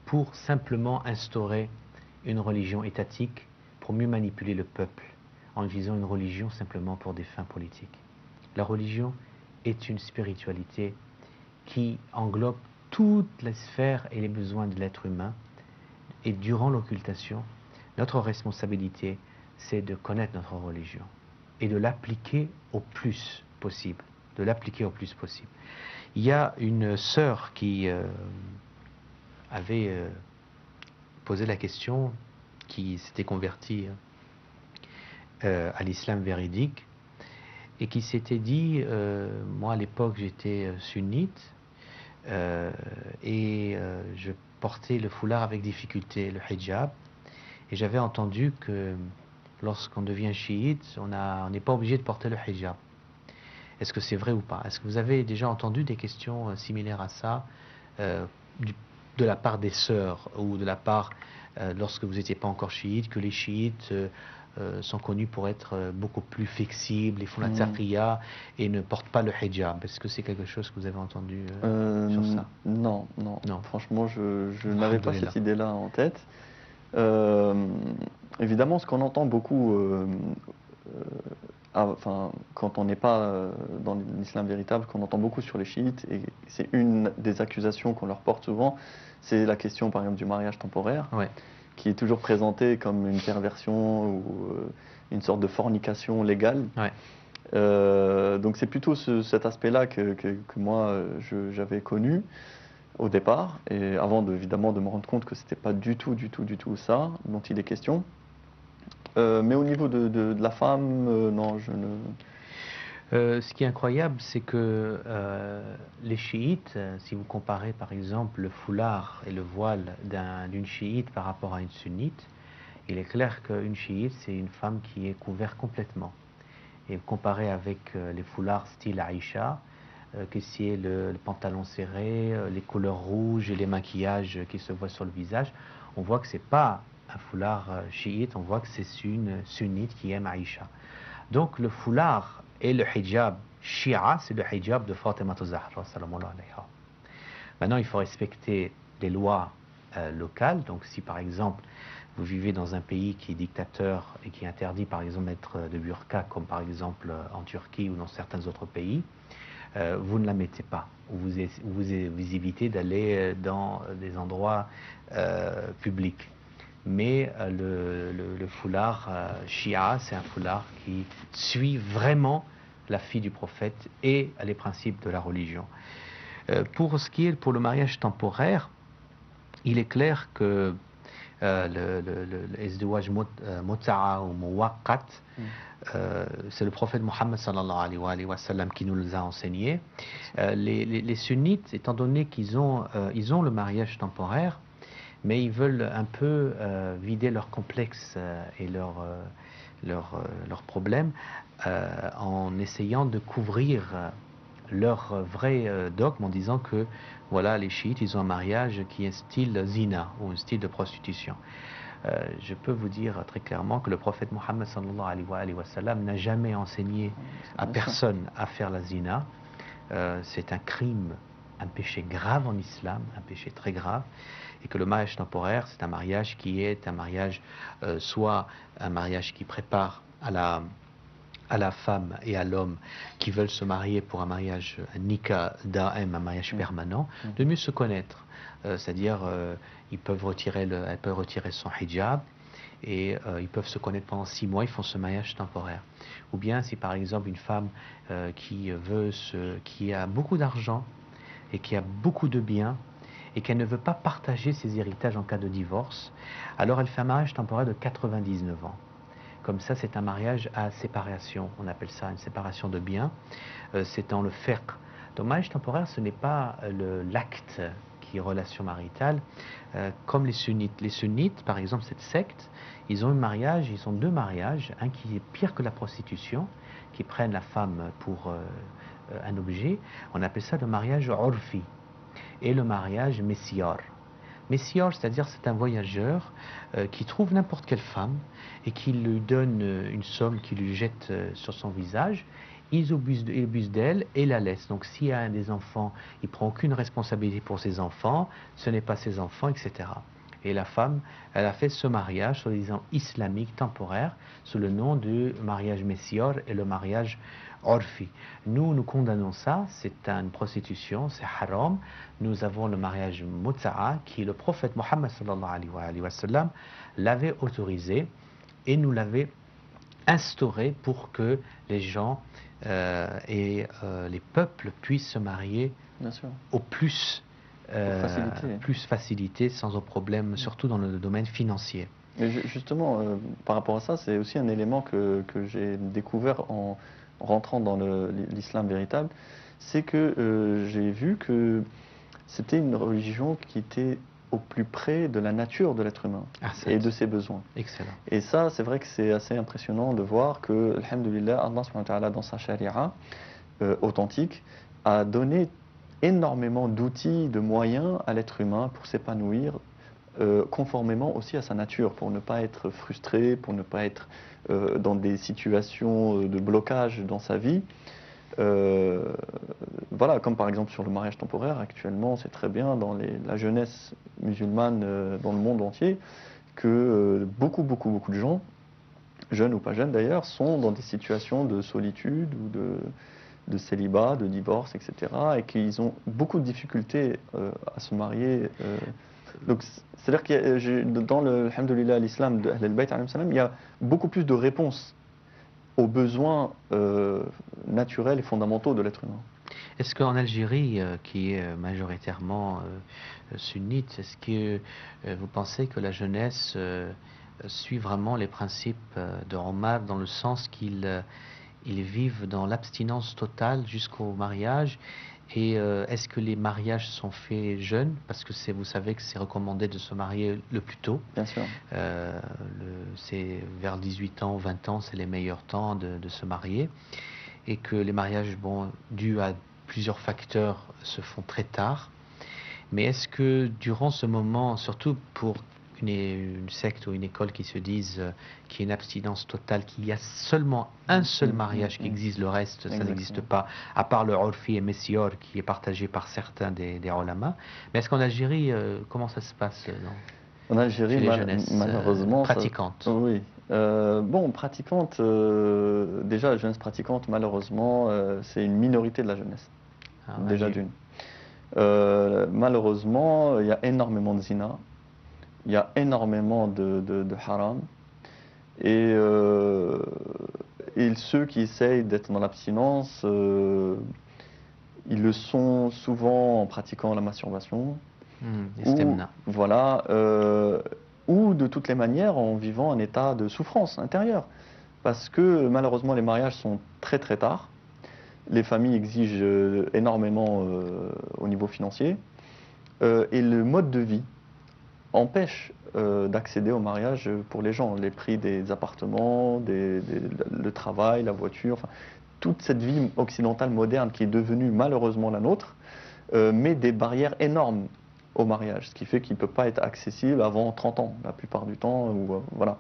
pour simplement instaurer une religion étatique, pour mieux manipuler le peuple, en utilisant une religion simplement pour des fins politiques. La religion est une spiritualité qui englobe toutes les sphères et les besoins de l'être humain. Et durant l'occultation, notre responsabilité, c'est de connaître notre religion et de l'appliquer au plus possible. De l'appliquer au plus possible. Il y a une sœur qui avait posé la question, qui s'était convertie à l'islam véridique, et qui s'était dit, moi à l'époque j'étais sunnite, et je portais le foulard avec difficulté, le hijab, et j'avais entendu que lorsqu'on devient chiite, on n'est pas obligé de porter le hijab. Est-ce que c'est vrai ou pas? Est-ce que vous avez déjà entendu des questions similaires à ça de la part des sœurs, ou de la part, lorsque vous n'étiez pas encore chiite, que les chiites sont connus pour être beaucoup plus flexibles, ils font la taqiyya et ne portent pas le hijab? Est-ce que c'est quelque chose que vous avez entendu sur ça? Non. Franchement, je n'avais pas cette idée-là en tête. Évidemment, ce qu'on entend beaucoup enfin, quand on n'est pas dans l'islam véritable, qu'on entend beaucoup sur les chiites, et c'est une des accusations qu'on leur porte souvent, c'est la question par exemple du mariage temporaire, Ouais. qui est toujours présentée comme une perversion ou une sorte de fornication légale. Ouais. Donc c'est plutôt cet aspect-là que moi j'avais connu au départ, et avant évidemment de me rendre compte que c'était pas du tout ça dont il est question. Mais au niveau de la femme, non, je ne... Ce qui est incroyable, c'est que les chiites, si vous comparez par exemple le foulard et le voile d'une chiite par rapport à une sunnite, il est clair qu'une chiite, c'est une femme qui est couverte complètement. Et comparé avec les foulards style Aïcha, que c'est le pantalon serré, les couleurs rouges et les maquillages qui se voient sur le visage, on voit que c'est pas un foulard chiite, on voit que c'est une sunnite qui aime Aïcha. Donc le foulard et le hijab shia, c'est le hijab de Fatima Zahra, salamallahu alayha. Maintenant, il faut respecter les lois locales. Donc si par exemple, vous vivez dans un pays qui est dictateur et qui interdit par exemple mettre de burqa, comme par exemple en Turquie ou dans certains autres pays, vous ne la mettez pas. Vous évitez d'aller dans des endroits publics. Mais le foulard shia, c'est un foulard qui suit vraiment la fille du prophète et les principes de la religion. Pour ce qui est pour le mariage temporaire, il est clair que le izdouaj muta'a ou muwaqqat, c'est le prophète Mohammed sallallahu alayhi wa sallam qui nous les a enseigné. Les sunnites, étant donné qu'ils ont le mariage temporaire, mais ils veulent un peu vider leurs complexes et leurs problèmes en essayant de couvrir leur vrai dogme en disant que voilà, les chiites, ils ont un mariage qui est style zina ou un style de prostitution. Je peux vous dire très clairement que le prophète Mohammed sallallahu alayhi wa sallam n'a jamais enseigné à personne à faire la zina. C'est un crime, un péché grave en islam, un péché très grave, et que le mariage temporaire, c'est un mariage qui est un mariage, soit un mariage qui prépare à la femme et à l'homme qui veulent se marier pour un mariage, un nikah da'im, un mariage permanent, de mieux se connaître. C'est-à-dire, elle peut retirer son hijab et ils peuvent se connaître pendant 6 mois, ils font ce mariage temporaire. Ou bien si par exemple une femme qui a beaucoup d'argent et qui a beaucoup de biens et qu'elle ne veut pas partager ses héritages en cas de divorce, alors elle fait un mariage temporaire de 99 ans. Comme ça, c'est un mariage à séparation. On appelle ça une séparation de biens. C'est dans le fiqh. Donc, mariage temporaire, ce n'est pas l'acte qui est relation maritale, comme les sunnites. Les sunnites, par exemple, cette secte, ils ont deux mariages. Un qui est pire que la prostitution, qui prennent la femme pour un objet. On appelle ça le mariage urfi et le mariage messiyar. Messiyar, c'est-à-dire c'est un voyageur qui trouve n'importe quelle femme et qui lui donne une somme, qui lui jette sur son visage. Il abuse d'elle et la laisse. Donc s'il y a des enfants, il ne prend aucune responsabilité pour ses enfants, ce n'est pas ses enfants, etc. Et la femme, elle a fait ce mariage, soi-disant islamique, temporaire, sous le nom de mariage messiyar et le mariage urfi. Nous condamnons ça, c'est une prostitution, c'est haram. Nous avons le mariage muta'a qui le prophète Mohammed sallallahu alayhi wa sallam l'avait autorisé et nous l'avait instauré pour que les gens et les peuples puissent se marier au plus facilité, sans problème, surtout dans le domaine financier. Et justement, par rapport à ça, c'est aussi un élément que j'ai découvert en rentrant dans l'islam véritable, c'est que j'ai vu que c'était une religion qui était au plus près de la nature de l'être humain et de ses besoins. Excellent. Et ça, c'est vrai que c'est assez impressionnant de voir que, alhamdoulilah, Allah subhanahu wa ta'ala, dans sa charia authentique, a donné énormément d'outils, de moyens à l'être humain pour s'épanouir conformément aussi à sa nature, pour ne pas être frustré, pour ne pas être dans des situations de blocage dans sa vie. Voilà, comme par exemple sur le mariage temporaire, actuellement, c'est très bien dans la jeunesse musulmane dans le monde entier que beaucoup de gens jeunes ou pas jeunes d'ailleurs, sont dans des situations de solitude ou de célibat, de divorce, etc. Et qu'ils ont beaucoup de difficultés à se marier. Donc, c'est-à-dire que dans le Alhamdulillah, l'islam de Ahl al-Bayt, il y a beaucoup plus de réponses aux besoins naturels et fondamentaux de l'être humain. Est-ce qu'en Algérie, qui est majoritairement sunnite, est-ce que vous pensez que la jeunesse suit vraiment les principes de Omar dans le sens qu'ils vivent dans l'abstinence totale jusqu'au mariage? Et est-ce que les mariages sont faits jeunes? Parce que vous savez que c'est recommandé de se marier le plus tôt. Bien sûr. C'est vers 18 ans ou 20 ans, c'est les meilleurs temps de se marier. Et que les mariages, bon, dus à plusieurs facteurs, se font très tard. Mais est-ce que durant ce moment, surtout pour une secte ou une école qui se disent qu'il y a une abstinence totale, qu'il y a seulement un seul mariage qui existe, le reste, ça n'existe pas, à part le urfi et messior qui est partagé par certains des ulama. Mais est-ce qu'en Algérie, comment ça se passe en Algérie, les jeunesses malheureusement, pratiquantes? Oui. Pratiquante, déjà la jeunesse pratiquante, malheureusement, c'est une minorité de la jeunesse. Déjà d'une. Malheureusement, il y a énormément de zina. Il y a énormément de haram. Et ceux qui essayent d'être dans l'abstinence, ils le sont souvent en pratiquant la masturbation. Voilà. Ou de toutes les manières en vivant un état de souffrance intérieure. Parce que malheureusement, les mariages sont très très tard. Les familles exigent énormément au niveau financier. Et le mode de vie empêche d'accéder au mariage pour les gens. Les prix des appartements, le travail, la voiture, enfin, toute cette vie occidentale moderne qui est devenue malheureusement la nôtre, met des barrières énormes au mariage, ce qui fait qu'il ne peut pas être accessible avant 30 ans, la plupart du temps. Voilà.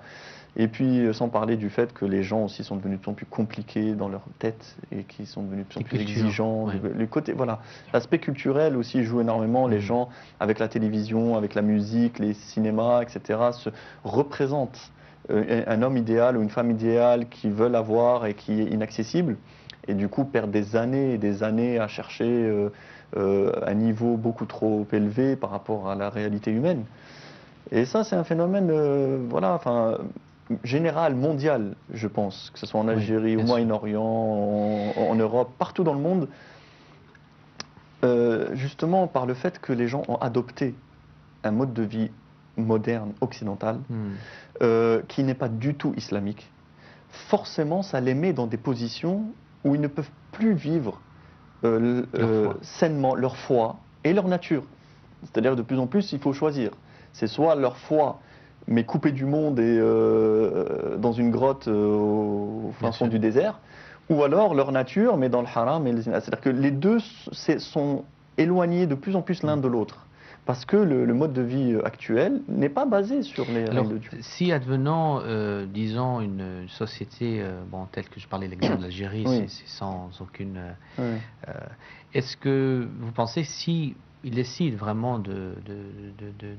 Et puis, sans parler du fait que les gens aussi sont devenus de plus en plus compliqués dans leur tête et qui sont devenus de plus en plus exigeants. Ouais. Le côté, voilà. L'aspect culturel aussi joue énormément. Les gens, avec la télévision, avec la musique, les cinémas, etc., se représentent un homme idéal ou une femme idéale qu'ils veulent avoir et qui est inaccessible. Et du coup, perdent des années et des années à chercher un niveau beaucoup trop élevé par rapport à la réalité humaine. Et ça, c'est un phénomène, général, mondial, je pense, que ce soit en Algérie, au Moyen-Orient, en Europe, partout dans le monde, justement par le fait que les gens ont adopté un mode de vie moderne, occidental, qui n'est pas du tout islamique. Forcément, ça les met dans des positions où ils ne peuvent plus vivre sainement leur foi et leur nature. C'est-à-dire de plus en plus, il faut choisir. C'est soit leur foi, mais coupée du monde et dans une grotte au fin fond du désert, ou alors leur nature, mais dans le haram et le zina. C'est-à-dire que les deux sont éloignés de plus en plus l'un de l'autre. Parce que le mode de vie actuel n'est pas basé sur les règles de Dieu. Si advenant, disons, une société, telle que je parlais l'exemple de l'Algérie, c'est sans aucune... est-ce que vous pensez, si il décide vraiment de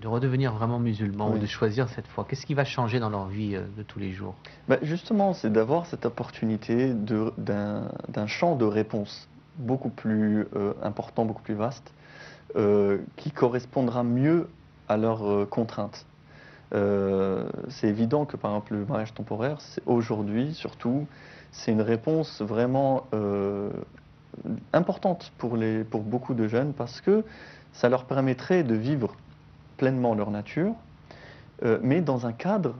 redevenir vraiment musulman ou de choisir cette foi, qu'est-ce qui va changer dans leur vie de tous les jours? Justement, c'est d'avoir cette opportunité d'un champ de réponse beaucoup plus important, beaucoup plus vaste, qui correspondra mieux à leurs contraintes. C'est évident que par exemple le mariage temporaire, aujourd'hui surtout, c'est une réponse vraiment importante pour beaucoup de jeunes parce que ça leur permettrait de vivre pleinement leur nature, mais dans un cadre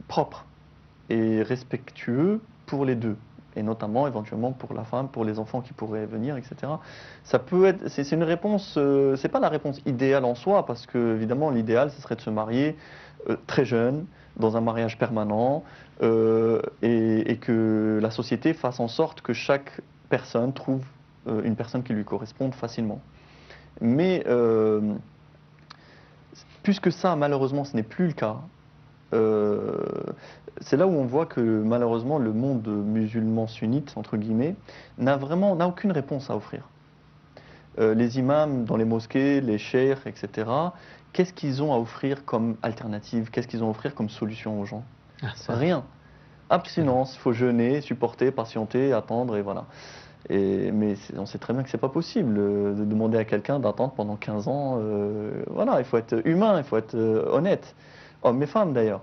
propre et respectueux pour les deux, et notamment éventuellement pour la femme, pour les enfants qui pourraient venir, etc. Ça peut être, c'est une réponse, c'est pas la réponse idéale en soi, parce que évidemment l'idéal ce serait de se marier très jeune, dans un mariage permanent, et que la société fasse en sorte que chaque personne trouve une personne qui lui corresponde facilement. Mais puisque ça, malheureusement, ce n'est plus le cas, c'est là où on voit que malheureusement le monde musulman sunnite, entre guillemets, n'a aucune réponse à offrir. Les imams dans les mosquées, les cheikhs, etc., qu'est-ce qu'ils ont à offrir comme alternative? Qu'est-ce qu'ils ont à offrir comme solution aux gens? Rien. Abstinence, il faut jeûner, supporter, patienter, attendre, et voilà. Mais on sait très bien que c'est pas possible de demander à quelqu'un d'attendre pendant 15 ans. Voilà, il faut être humain, il faut être honnête, hommes et femmes d'ailleurs.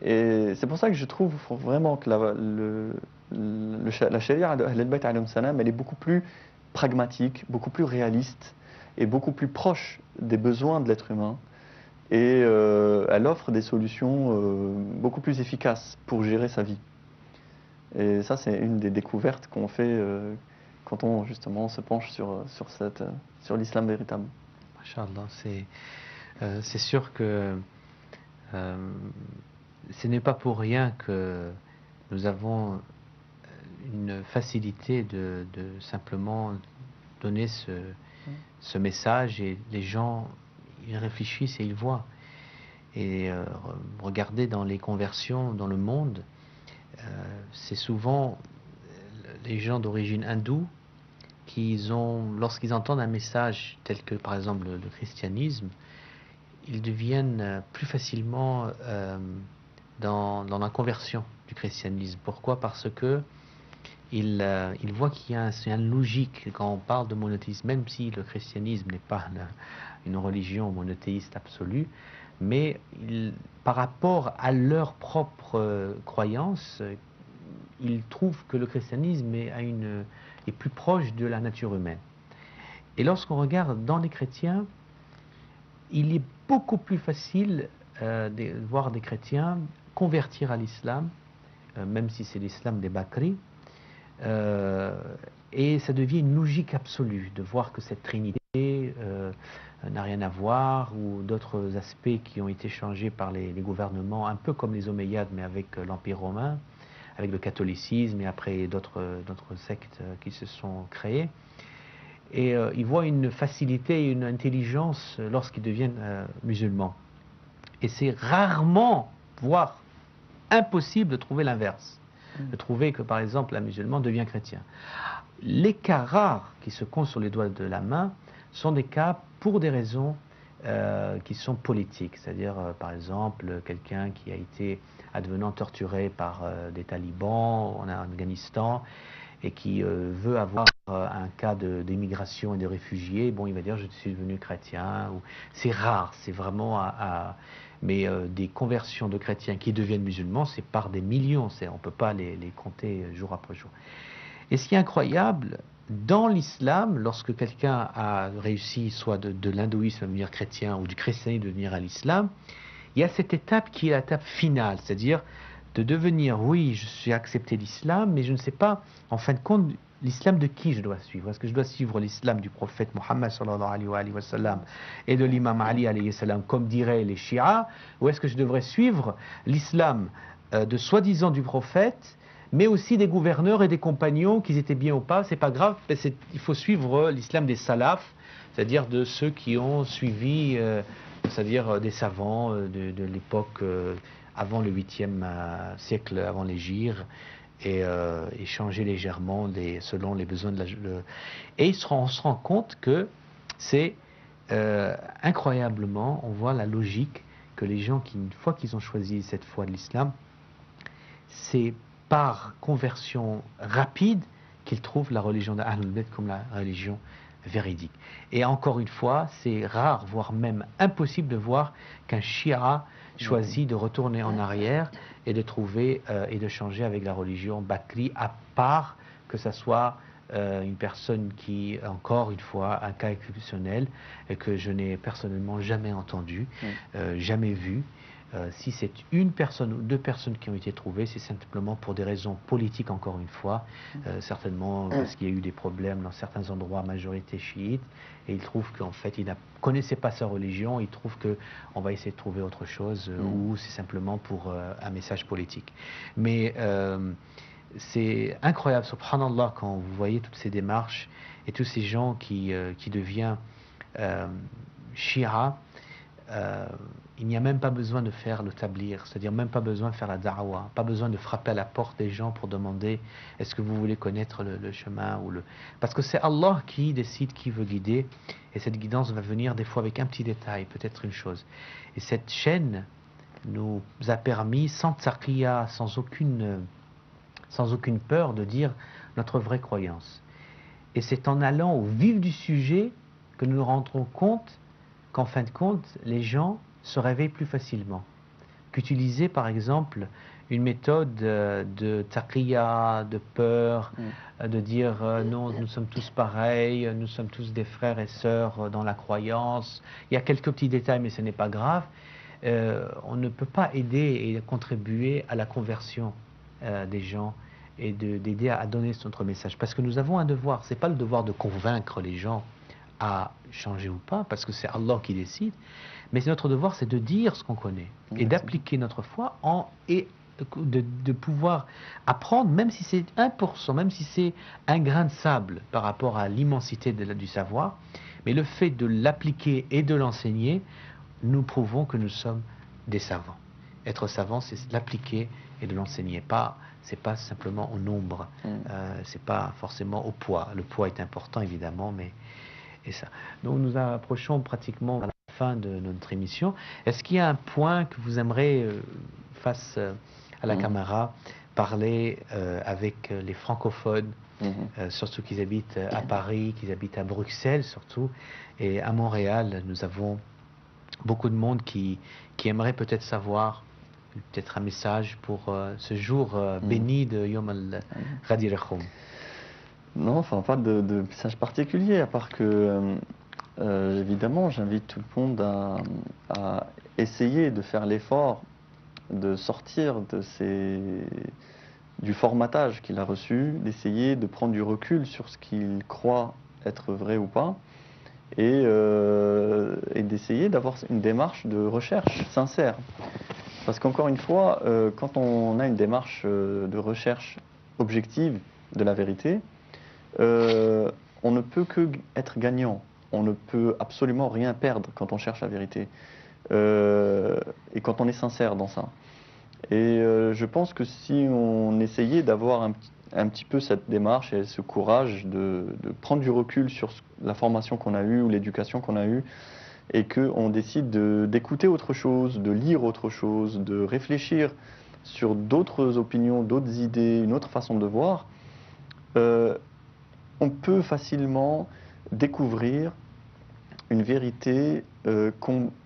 Et c'est pour ça que je trouve vraiment que la charia de Ahl al-Bayt alayhim salam, elle est beaucoup plus pragmatique, beaucoup plus réaliste et beaucoup plus proche des besoins de l'être humain. Et elle offre des solutions beaucoup plus efficaces pour gérer sa vie. Et ça, c'est une des découvertes qu'on fait quand on justement se penche sur l'islam véritable. Inch'Allah, c'est sûr que ce n'est pas pour rien que nous avons une facilité de simplement donner ce message, et les gens, ils réfléchissent et ils voient. Et regardez dans les conversions dans le monde, c'est souvent les gens d'origine hindoue lorsqu'ils entendent un message tel que par exemple le christianisme, ils deviennent plus facilement dans la conversion du christianisme. Pourquoi? Parce que ils voient qu'il y a une logique quand on parle de monothéisme, même si le christianisme n'est pas une religion monothéiste absolue, mais par rapport à leur propre croyance, ils trouvent que le christianisme est plus proche de la nature humaine. Et lorsqu'on regarde dans les chrétiens, il est beaucoup plus facile de voir des chrétiens convertir à l'islam, même si c'est l'islam des Bakri, et ça devient une logique absolue de voir que cette trinité n'a rien à voir, ou d'autres aspects qui ont été changés par les gouvernements, un peu comme les Omeyyades, mais avec l'Empire romain, avec le catholicisme et après d'autres sectes qui se sont créées. Et ils voient une facilité et une intelligence lorsqu'ils deviennent musulmans. Et c'est rarement, voire impossible, de trouver l'inverse. De trouver que, par exemple, un musulman devient chrétien. Les cas rares qui se comptent sur les doigts de la main sont des cas pour des raisons qui sont politiques. C'est-à-dire, par exemple, quelqu'un qui a été advenant torturé par des talibans en Afghanistan et qui veut avoir un cas d'immigration et de réfugiés, bon, il va dire je suis devenu chrétien. C'est rare, c'est vraiment mais des conversions de chrétiens qui deviennent musulmans, c'est par des millions, on ne peut pas les compter jour après jour. Et ce qui est incroyable, dans l'islam, lorsque quelqu'un a réussi soit de l'hindouisme à devenir chrétien ou du christianisme à devenir à l'islam, il y a cette étape qui est l'étape finale, c'est-à-dire de devenir, oui, je suis accepté l'islam, mais je ne sais pas, en fin de compte, l'islam de qui je dois suivre. Est-ce que je dois suivre l'islam du prophète Mohammed sallallahu alayhi wa sallam et de l'imam Ali alayhi salam, comme diraient les chiites, ou est-ce que je devrais suivre l'islam de soi-disant du prophète, mais aussi des gouverneurs et des compagnons, qu'ils étaient bien ou pas, c'est pas grave, il faut suivre l'islam des salafs, c'est-à-dire de ceux qui ont suivi, c'est-à-dire des savants de l'époque avant le 8e siècle avant l'Hégire, et changer légèrement selon les besoins de et on se rend compte que c'est incroyablement, on voit la logique que les gens qui, une fois qu'ils ont choisi cette foi de l'islam, c'est par conversion rapide qu'ils trouvent la religion d'Ahlul Bayt comme la religion véridique. Et encore une fois, c'est rare, voire même impossible de voir qu'un Shia choisit de retourner en arrière et de trouver et de changer avec la religion Bakri, à part que ça soit une personne qui, encore une fois, un cas exceptionnel et que je n'ai personnellement jamais entendu, jamais vu. Si c'est une personne ou deux personnes qui ont été trouvées, c'est simplement pour des raisons politiques, encore une fois, certainement parce qu'il y a eu des problèmes dans certains endroits, majorité chiite, et il trouve qu'en fait, il ne connaissait pas sa religion, il trouve qu'on va essayer de trouver autre chose, ou c'est simplement pour un message politique. Mais c'est incroyable, subhanallah, quand vous voyez toutes ces démarches et tous ces gens qui deviennent shia. Il n'y a même pas besoin de faire le tablir, c'est-à-dire même pas besoin de faire la da'wa, pas besoin de frapper à la porte des gens pour demander est-ce que vous voulez connaître le chemin parce que c'est Allah qui décide qui veut guider, et cette guidance va venir des fois avec un petit détail, peut-être une chose. Et cette chaîne nous a permis, sans tsaqiya, sans aucune peur, de dire notre vraie croyance. Et c'est en allant au vif du sujet que nous nous rendrons compte qu'en fin de compte, les gens se réveillent plus facilement. Qu'utiliser par exemple une méthode de taqiyya, de peur, de dire non, nous sommes tous pareils, nous sommes tous des frères et sœurs dans la croyance. Il y a quelques petits détails, mais ce n'est pas grave. On ne peut pas aider et contribuer à la conversion des gens et d'aider à donner notre message. Parce que nous avons un devoir. Ce n'est pas le devoir de convaincre les gens à changer ou pas, parce que c'est Allah qui décide. Mais notre devoir, c'est de dire ce qu'on connaît et d'appliquer notre foi et de pouvoir apprendre, même si c'est 1%, même si c'est un grain de sable par rapport à l'immensité du savoir. Mais le fait de l'appliquer et de l'enseigner, nous prouvons que nous sommes des savants. Être savant, c'est l'appliquer et de l'enseigner. C'est pas simplement au nombre, c'est pas forcément au poids. Le poids est important, évidemment, mais et ça. Donc nous approchons pratiquement à la fin de notre émission. Est-ce qu'il y a un point que vous aimeriez, face à la caméra, parler avec les francophones, surtout qu'ils habitent à Paris, qu'ils habitent à Bruxelles surtout, et à Montréal, nous avons beaucoup de monde qui aimerait peut-être savoir, peut-être un message pour ce jour béni de Yom al-Ghadir Khoum. Non, enfin pas de message particulier, à part que évidemment j'invite tout le monde à essayer de faire l'effort de sortir du formatage qu'il a reçu, d'essayer de prendre du recul sur ce qu'il croit être vrai ou pas, et d'essayer d'avoir une démarche de recherche sincère. Parce qu'encore une fois, quand on a une démarche de recherche objective de la vérité, on ne peut que être gagnant. On ne peut absolument rien perdre quand on cherche la vérité. Et quand on est sincère dans ça. Et je pense que si on essayait d'avoir un petit peu cette démarche et ce courage de prendre du recul sur la formation qu'on a eue ou l'éducation qu'on a eue, et qu'on décide d'écouter autre chose, de lire autre chose, de réfléchir sur d'autres opinions, d'autres idées, une autre façon de voir, on peut facilement découvrir une vérité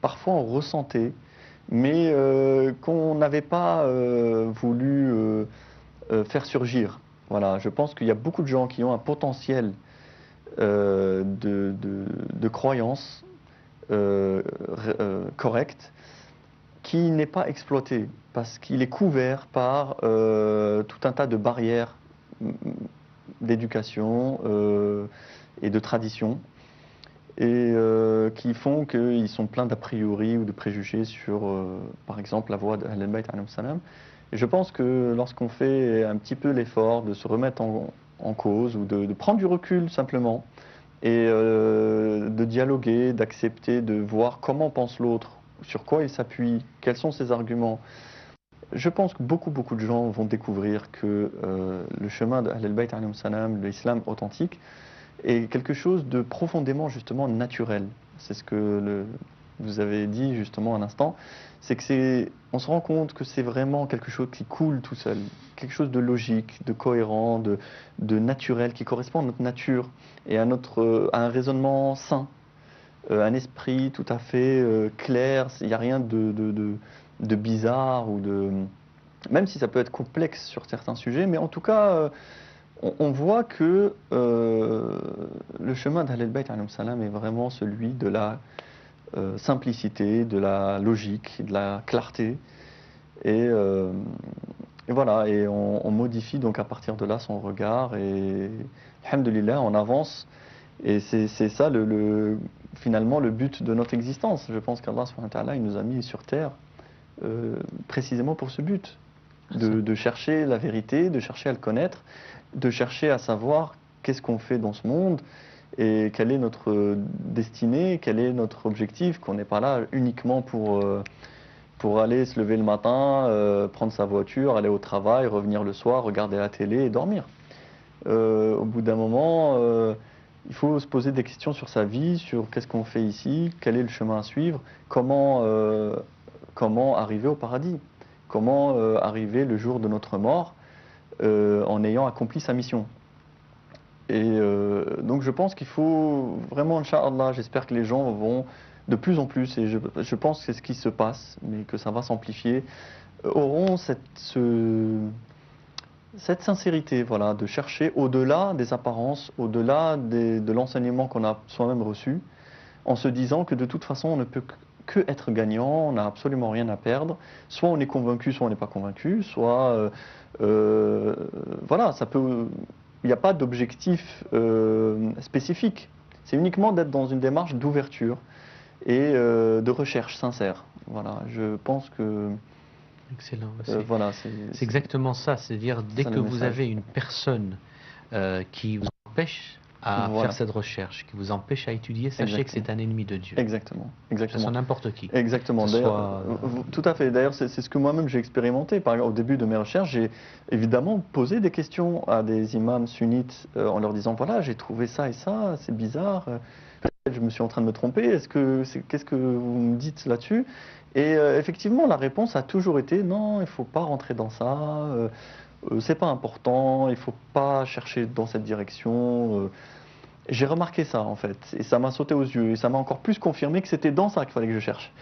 parfois on ressentait, mais qu'on n'avait pas voulu faire surgir. Voilà, je pense qu'il y a beaucoup de gens qui ont un potentiel de croyance correcte qui n'est pas exploité parce qu'il est couvert par tout un tas de barrières d'éducation et de tradition, et qui font qu'ils sont pleins d'a priori ou de préjugés sur, par exemple, la voie de Ahl al-Bayt alayhim salam. Et je pense que lorsqu'on fait un petit peu l'effort de se remettre en cause ou de prendre du recul simplement, et de dialoguer, d'accepter, de voir comment pense l'autre, sur quoi il s'appuie, quels sont ses arguments, je pense que beaucoup de gens vont découvrir que le chemin de Ahl al-Bayt alayhim salam, l'islam authentique, est quelque chose de profondément justement naturel. C'est ce que vous avez dit justement un instant, c'est que on se rend compte que c'est vraiment quelque chose qui coule tout seul, quelque chose de logique, de cohérent, de naturel, qui correspond à notre nature et à un raisonnement sain, un esprit tout à fait clair. Il n'y a rien de bizarre ou même si ça peut être complexe sur certains sujets, mais en tout cas on voit que le chemin d'Ahl al-Bayt alayhim salam est vraiment celui de la simplicité, de la logique, de la clarté, et voilà, et on modifie donc à partir de là son regard, et alhamdulillah on avance, et c'est ça finalement le but de notre existence. Je pense qu'Allah subhanahu wa ta'ala, il nous a mis sur terre précisément pour ce but, de chercher la vérité, de chercher à le connaître, de chercher à savoir qu'est-ce qu'on fait dans ce monde et quelle est notre destinée, quel est notre objectif, qu'on n'est pas là uniquement pour aller se lever le matin, prendre sa voiture, aller au travail, revenir le soir, regarder la télé et dormir. Au bout d'un moment, il faut se poser des questions sur sa vie, sur qu'est-ce qu'on fait ici, quel est le chemin à suivre, comment comment arriver au paradis, comment arriver le jour de notre mort en ayant accompli sa mission. Et donc je pense qu'il faut vraiment, Inch'Allah, j'espère que les gens vont de plus en plus, et je pense que c'est ce qui se passe, mais que ça va s'amplifier, auront cette sincérité, voilà, de chercher au-delà des apparences, au-delà de l'enseignement qu'on a soi-même reçu, en se disant que de toute façon on ne peut que être gagnant, on n'a absolument rien à perdre, soit on est convaincu, soit on n'est pas convaincu, soit voilà, ça peut, il n'y a pas d'objectif spécifique, c'est uniquement d'être dans une démarche d'ouverture et de recherche sincère. Voilà, je pense que Excellent. voilà, C'est exactement ça, c'est-à-dire dès ça que le vous message. avez une personne qui vous empêche à Voilà. faire cette recherche, qui vous empêche à étudier, sachez que Exactement. c'est un ennemi de Dieu. Exactement, Que ce exactement. soit n'importe qui. Exactement. Que ce D'ailleurs, soit, tout à fait. D'ailleurs, c'est ce que moi-même j'ai expérimenté. Au début de mes recherches, j'ai évidemment posé des questions à des imams sunnites en leur disant voilà, j'ai trouvé ça et ça, c'est bizarre. Peut-être je me suis en train de me tromper. Qu'est-ce que vous me dites là-dessus? Et effectivement, la réponse a toujours été non, il ne faut pas rentrer dans ça. C'est pas important. Il ne faut pas chercher dans cette direction. J'ai remarqué ça en fait, et ça m'a sauté aux yeux, et ça m'a encore plus confirmé que c'était dans ça qu'il fallait que je cherche,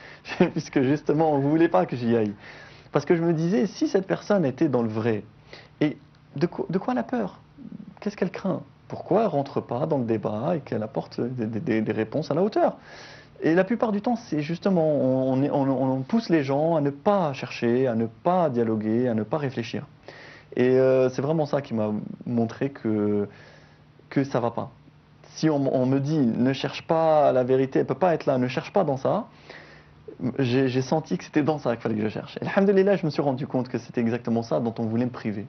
puisque justement on ne voulait pas que j'y aille. Parce que je me disais, si cette personne était dans le vrai, et de quoi elle a peur? Qu'est-ce qu'elle craint? Pourquoi elle ne rentre pas dans le débat et qu'elle apporte des réponses à la hauteur? Et la plupart du temps, c'est justement, on pousse les gens à ne pas chercher, à ne pas dialoguer, à ne pas réfléchir. Et c'est vraiment ça qui m'a montré que ça ne va pas. Si on me dit ne cherche pas la vérité, elle ne peut pas être là, ne cherche pas dans ça, j'ai senti que c'était dans ça qu'il fallait que je cherche. Et alhamdoulilah, je me suis rendu compte que c'était exactement ça dont on voulait me priver.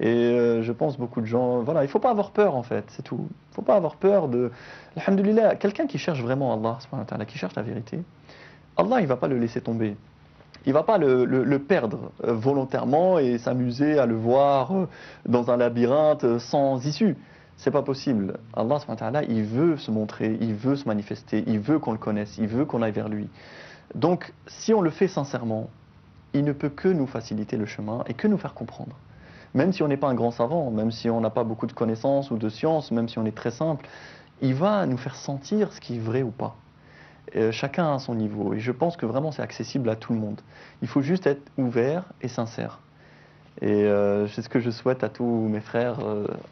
Et je pense beaucoup de gens, voilà, il ne faut pas avoir peur en fait, c'est tout. Il ne faut pas avoir peur de. Alhamdoulilah, quelqu'un qui cherche vraiment Allah, subhanahu wa ta'ala, qui cherche la vérité, Allah il ne va pas le laisser tomber. Il ne va pas le perdre volontairement et s'amuser à le voir dans un labyrinthe sans issue. C'est pas possible. Allah subhanahu wa ta'ala, il veut se montrer, il veut se manifester, il veut qu'on le connaisse, il veut qu'on aille vers lui. Donc, si on le fait sincèrement, il ne peut que nous faciliter le chemin et que nous faire comprendre. Même si on n'est pas un grand savant, même si on n'a pas beaucoup de connaissances ou de sciences, même si on est très simple, il va nous faire sentir ce qui est vrai ou pas. Chacun à son niveau. Et je pense que vraiment c'est accessible à tout le monde. Il faut juste être ouvert et sincère. Et c'est ce que je souhaite à tous mes frères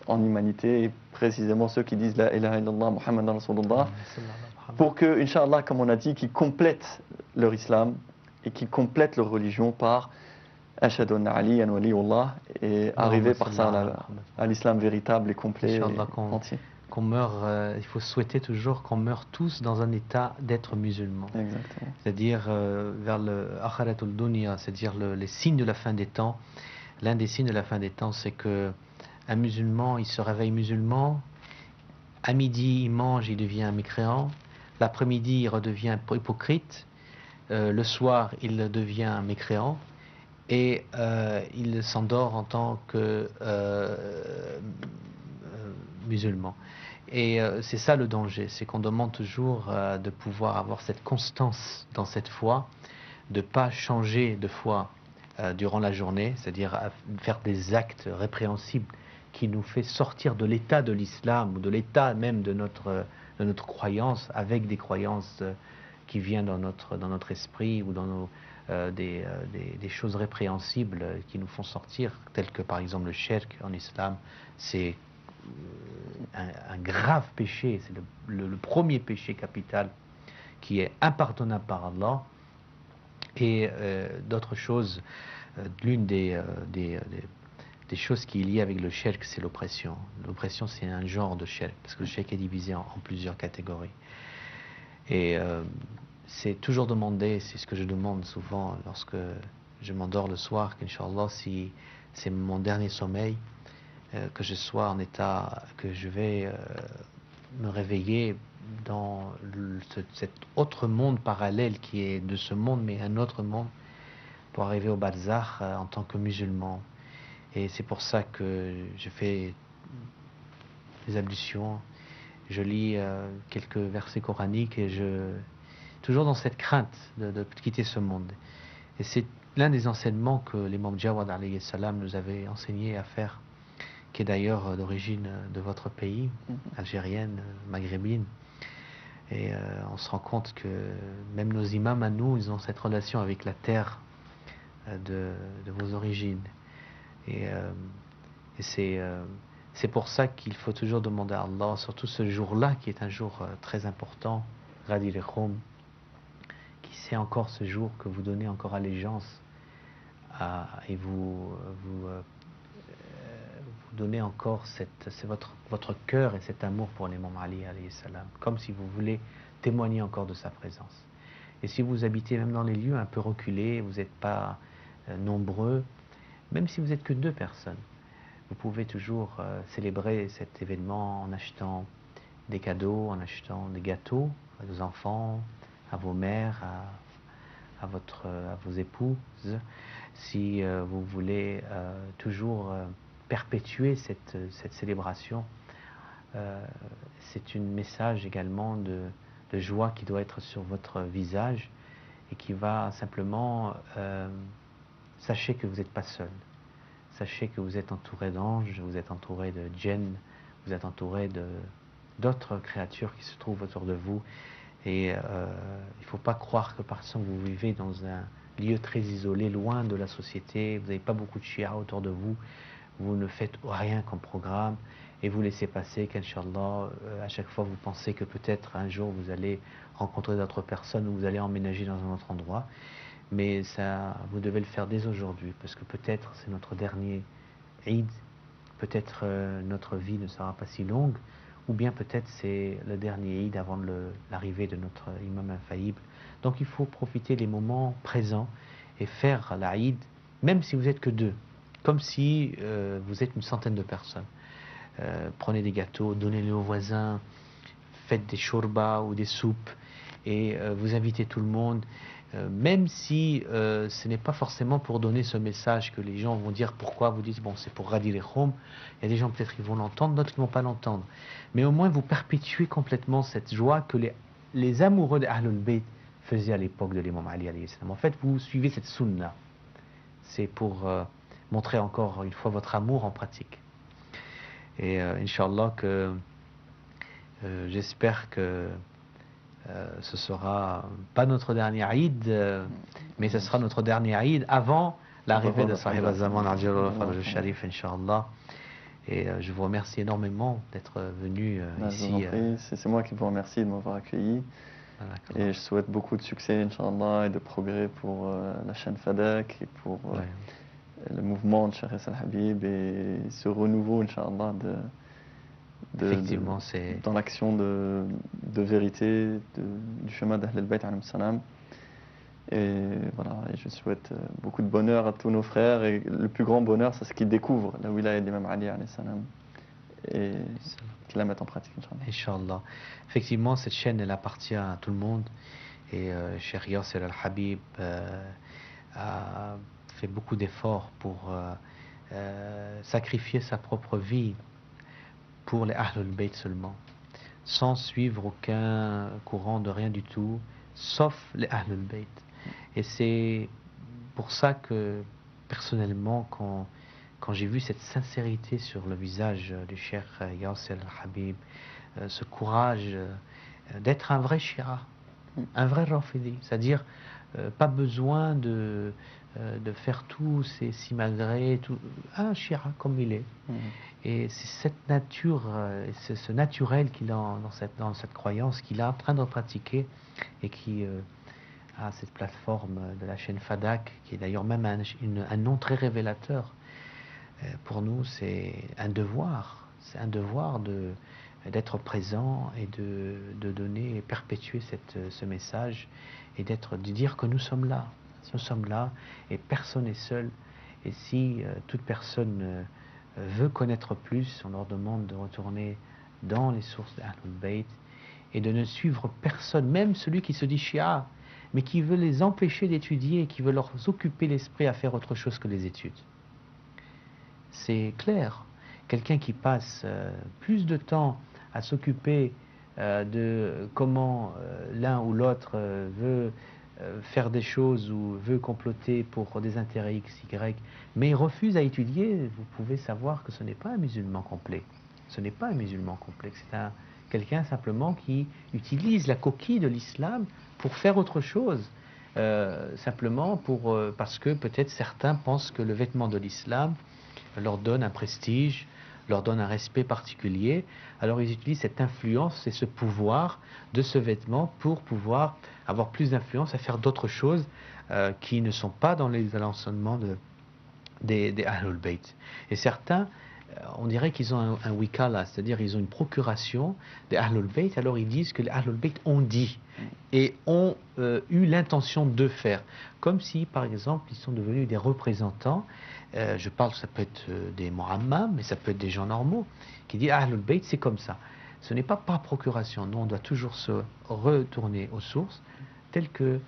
en humanité, et précisément ceux qui disent La ilaha illallah Muhammadan Rasulullah, pour que, Inch'Allah, comme on a dit, qu'ils complètent leur islam et qu'ils complètent leur religion par Ashhadu anna Aliyan waliyullah, et arriver par ça à l'islam véritable et complet et entier. Qu'on meurt, il faut souhaiter toujours qu'on meure tous dans un état d'être musulman. Exactement. C'est-à-dire vers le akhiratul dunya, c'est-à-dire les signes de la fin des temps. L'un des signes de la fin des temps, c'est que un musulman, il se réveille musulman. À midi, il mange, il devient un mécréant. L'après-midi, il redevient hypocrite. Le soir, il devient un mécréant. Et il s'endort en tant que musulman. Et c'est ça le danger, c'est qu'on demande toujours de pouvoir avoir cette constance dans cette foi, de ne pas changer de foi durant la journée, c'est-à-dire à faire des actes répréhensibles qui nous fait sortir de l'état de l'islam ou de l'état même de notre croyance, avec des croyances qui viennent dans notre esprit ou dans nos, des choses répréhensibles qui nous font sortir, telles que par exemple le shirk en islam, c'est un grave péché, c'est le premier péché capital qui est impardonnable par Allah. Et d'autres choses, l'une des choses qui est liée avec le shirk, c'est l'oppression. L'oppression, c'est un genre de shirk, parce que le shirk est divisé en plusieurs catégories. Et c'est toujours demandé, c'est ce que je demande souvent lorsque je m'endors le soir, qu'Inch'Allah, si c'est mon dernier sommeil, que je sois en état, que je vais me réveiller dans cet autre monde parallèle qui est de ce monde, mais un autre monde, pour arriver au barzakh en tant que musulman. Et c'est pour ça que je fais des ablutions, je lis quelques versets coraniques et toujours dans cette crainte de quitter ce monde. Et c'est l'un des enseignements que l'imam Jawad alayhi salam nous avait enseigné à faire, qui est d'ailleurs d'origine de votre pays, algérienne, maghrébine. Et on se rend compte que même nos imams à nous, ils ont cette relation avec la terre de vos origines. Et c'est pour ça qu'il faut toujours demander à Allah, surtout ce jour-là qui est un jour très important, Ghadir Khoum, qui c'est encore ce jour que vous donnez encore allégeance et vous donnez encore votre cœur et cet amour pour l'imam Ali alayhi salam, comme si vous voulez témoigner encore de sa présence. Et si vous habitez même dans les lieux un peu reculés, vous n'êtes pas nombreux, même si vous n'êtes que 2 personnes, vous pouvez toujours célébrer cet événement en achetant des cadeaux, en achetant des gâteaux à vos enfants, à vos mères, à vos épouses. Si vous voulez toujours perpétuer cette célébration, c'est un message également de joie qui doit être sur votre visage et qui va simplement... sachez que vous n'êtes pas seul. Sachez que vous êtes entouré d'anges, vous êtes entouré de djinns, vous êtes entouré d'autres créatures qui se trouvent autour de vous. Et il ne faut pas croire que parce que vous vivez dans un lieu très isolé, loin de la société, vous n'avez pas beaucoup de shia autour de vous, vous ne faites rien comme programme et vous laissez passer qu'Inch'Allah, à chaque fois vous pensez que peut-être un jour vous allez rencontrer d'autres personnes ou vous allez emménager dans un autre endroit. Mais ça, vous devez le faire dès aujourd'hui, parce que peut-être c'est notre dernier Eid, peut-être notre vie ne sera pas si longue, ou bien peut-être c'est le dernier Eid avant l'arrivée de notre imam infaillible. Donc il faut profiter des moments présents et faire la Eid, même si vous n'êtes que 2, comme si vous êtes une centaine de personnes. Prenez des gâteaux, donnez-les aux voisins, faites des shourbas ou des soupes, et vous invitez tout le monde. Même si ce n'est pas forcément pour donner ce message que les gens vont dire pourquoi vous dites bon c'est pour Ghadir Khoum, il y a des gens peut-être qui vont l'entendre, d'autres qui ne vont pas l'entendre, mais au moins vous perpétuez complètement cette joie que les amoureux de Ahlul Bayt faisaient à l'époque de l'imam Ali alayhi salam. En fait vous suivez cette sunna, c'est pour montrer encore une fois votre amour en pratique. Et Inch'Allah que j'espère que ce sera pas notre dernier Eid, mais ce sera notre dernier Eid avant l'arrivée de Sahib al-Zaman al Sharif, Inch'Allah. Et je vous remercie énormément d'être venu ici. C'est moi qui vous remercie de m'avoir accueilli. Et je souhaite beaucoup de succès, Inch'Allah, et de progrès pour la chaîne Fadak et pour le mouvement de Cheikh Al-Habib et ce renouveau, Inch'Allah, effectivement, c'est dans l'action de vérité du chemin d'Ahl al-Bayt alayhi salam. Et voilà, et je souhaite beaucoup de bonheur à tous nos frères, et le plus grand bonheur c'est ce qu'ils découvrent la wilaya d'Imam Ali alayhi salam et qu'ils la mettent en pratique, Inch'Allah. Effectivement, cette chaîne elle appartient à tout le monde, et Cheikh Yasser Al-Habib a fait beaucoup d'efforts pour sacrifier sa propre vie pour les Ahlul Bayt seulement, sans suivre aucun courant de rien du tout, sauf les Ahlul Bayt. Et c'est pour ça que, personnellement, quand j'ai vu cette sincérité sur le visage du Cheikh Yasser Al-Habib, ce courage d'être un vrai Shia, un vrai Rafidi, c'est-à-dire pas besoin de faire tout ces simagrées, tout, un Shia comme il est. Et c'est cette nature, c'est ce naturel qu'il a dans cette croyance qu'il est en train de pratiquer, et qui a cette plateforme de la chaîne Fadak, qui est d'ailleurs même un nom très révélateur. Pour nous, c'est un devoir d'être présent et de donner et perpétuer ce message, et de dire que nous sommes là et personne n'est seul. Et si toute personne veut connaître plus, on leur demande de retourner dans les sources d'Ahlul Bayt et de ne suivre personne, même celui qui se dit Shia, mais qui veut les empêcher d'étudier, qui veut leur occuper l'esprit à faire autre chose que les études. C'est clair. Quelqu'un qui passe plus de temps à s'occuper de comment l'un ou l'autre veut faire des choses ou veut comploter pour des intérêts X, Y, mais il refuse à étudier, vous pouvez savoir que ce n'est pas un musulman complet. Ce n'est pas un musulman complet, c'est quelqu'un simplement qui utilise la coquille de l'islam pour faire autre chose. Simplement parce que peut-être certains pensent que le vêtement de l'islam leur donne un prestige, leur donne un respect particulier. Alors ils utilisent cette influence et ce pouvoir de ce vêtement pour pouvoir avoir plus d'influence à faire d'autres choses qui ne sont pas dans les enseignements des Ahlul Bayt. Et certains, on dirait qu'ils ont un wikala, c'est-à-dire ils ont une procuration des Ahlul Bayt, alors ils disent que les Ahlul Bayt ont dit et ont eu l'intention de faire. Comme si, par exemple, ils sont devenus des représentants. Je parle, ça peut être des Muhammad, mais ça peut être des gens normaux, qui disent Ahlul Bayt, c'est comme ça. Ce n'est pas par procuration. Nous, on doit toujours se retourner aux sources, telles que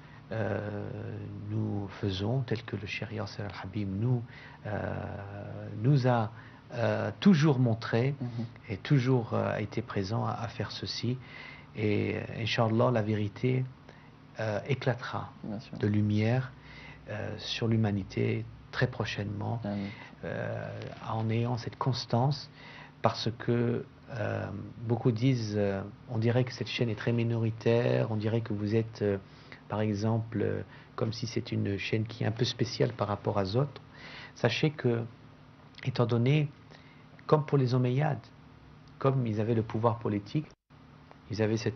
nous faisons, tel que le Cheikh Yasser al-Habib nous a toujours montré et toujours été présent à faire ceci. Et Inch'Allah, la vérité éclatera de lumière sur l'humanité très prochainement, en ayant cette constance, parce que beaucoup disent, on dirait que cette chaîne est très minoritaire, on dirait que vous êtes par exemple, comme si c'est une chaîne qui est un peu spéciale par rapport aux autres. Sachez que, étant donné, comme pour les Omeyyades, comme ils avaient le pouvoir politique, ils avaient ce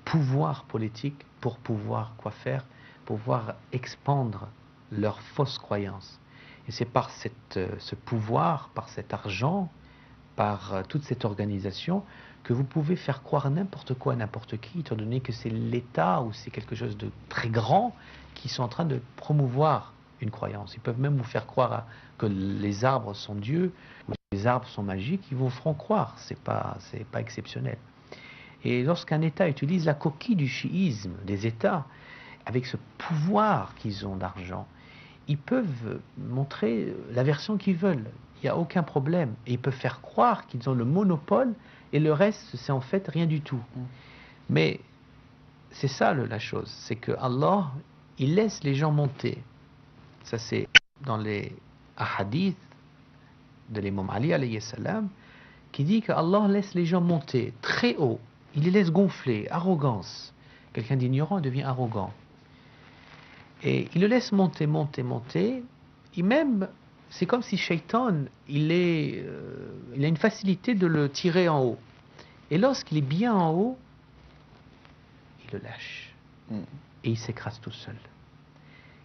pouvoir politique pour pouvoir quoi faire, pour pouvoir expandre leurs fausses croyances. Et c'est par ce pouvoir, par cet argent, par toute cette organisation, que vous pouvez faire croire n'importe quoi à n'importe qui, étant donné que c'est l'État ou c'est quelque chose de très grand qui sont en train de promouvoir une croyance. Ils peuvent même vous faire croire que les arbres sont Dieu, ou que les arbres sont magiques, ils vous feront croire. C'est pas exceptionnel. Et lorsqu'un État utilise la coquille du chiisme, des États, avec ce pouvoir qu'ils ont d'argent, ils peuvent montrer la version qu'ils veulent. Il n'y a aucun problème. Et ils peuvent faire croire qu'ils ont le monopole et le reste, c'est en fait rien du tout. Mais c'est ça la chose, c'est que Allah, il laisse les gens monter. Ça c'est dans les hadiths de l'imam Ali alayhi salam, qui dit que Allah laisse les gens monter très haut. Il les laisse gonfler, arrogance. Quelqu'un d'ignorant devient arrogant. Et il le laisse monter, monter, monter. Et même, c'est comme si Shaitan, il a une facilité de le tirer en haut. Et lorsqu'il est bien en haut, il le lâche. Et il s'écrase tout seul.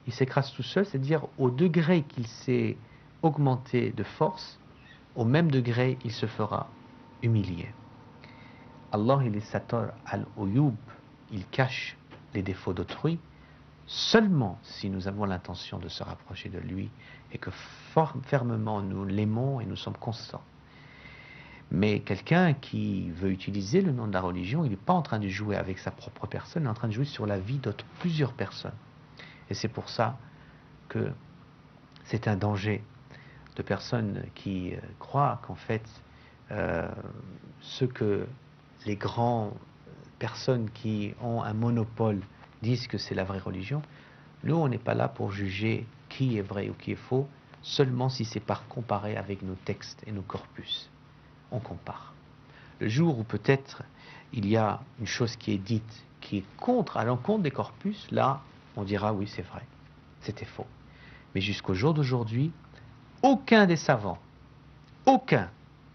Il s'écrase tout seul, c'est-à-dire au degré qu'il s'est augmenté de force, au même degré, il se fera humilier. Allah, il est satar al-uyub, il cache les défauts d'autrui, seulement si nous avons l'intention de se rapprocher de lui et que fermement nous l'aimons et nous sommes constants. Mais quelqu'un qui veut utiliser le nom de la religion, il n'est pas en train de jouer avec sa propre personne, il est en train de jouer sur la vie d'autres, plusieurs personnes. Et c'est pour ça que c'est un danger de personnes qui croient qu'en fait, ce que les grandes personnes qui ont un monopole disent que c'est la vraie religion, nous, on n'est pas là pour juger qui est vrai ou qui est faux, seulement si c'est par comparer avec nos textes et nos corpus. On compare. Le jour où peut-être il y a une chose qui est dite, qui est à l'encontre des corpus, là, on dira oui, c'est vrai, c'était faux. Mais jusqu'au jour d'aujourd'hui, aucun des savants, aucun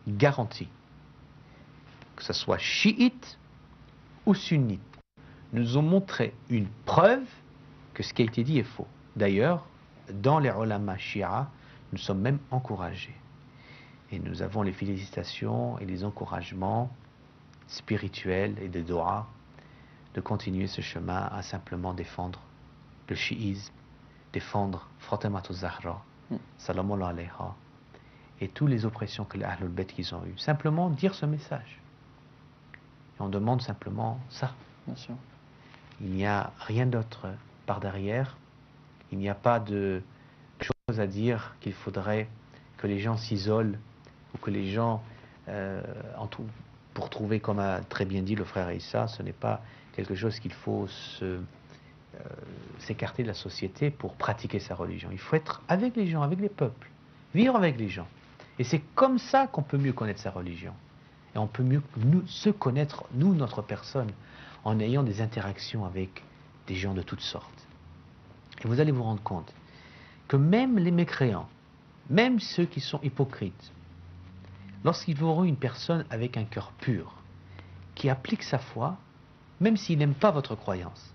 garantit, que ce soit chiite ou sunnite, nous ont montré une preuve que ce qui a été dit est faux. D'ailleurs, dans les ulama shia, nous sommes même encouragés. Et nous avons les félicitations et les encouragements spirituels et de doigts de continuer ce chemin à simplement défendre le chiisme, défendre Fatima Zahra, salam alayha, et toutes les oppressions que les Ahlul Bayt qu'ils ont eues. Simplement dire ce message. Et on demande simplement ça. Bien sûr. Il n'y a rien d'autre par derrière. Il n'y a pas de choses à dire qu'il faudrait que les gens s'isolent ou que les gens pour trouver, comme a très bien dit le frère Issa, ce n'est pas quelque chose qu'il faut s'écarter de la société pour pratiquer sa religion. Il faut être avec les gens, avec les peuples, vivre avec les gens. Et c'est comme ça qu'on peut mieux connaître sa religion. Et on peut mieux se connaître, nous, notre personne, en ayant des interactions avec des gens de toutes sortes. Et vous allez vous rendre compte que même les mécréants, même ceux qui sont hypocrites, lorsqu'ils verront une personne avec un cœur pur, qui applique sa foi, même s'il n'aime pas votre croyance,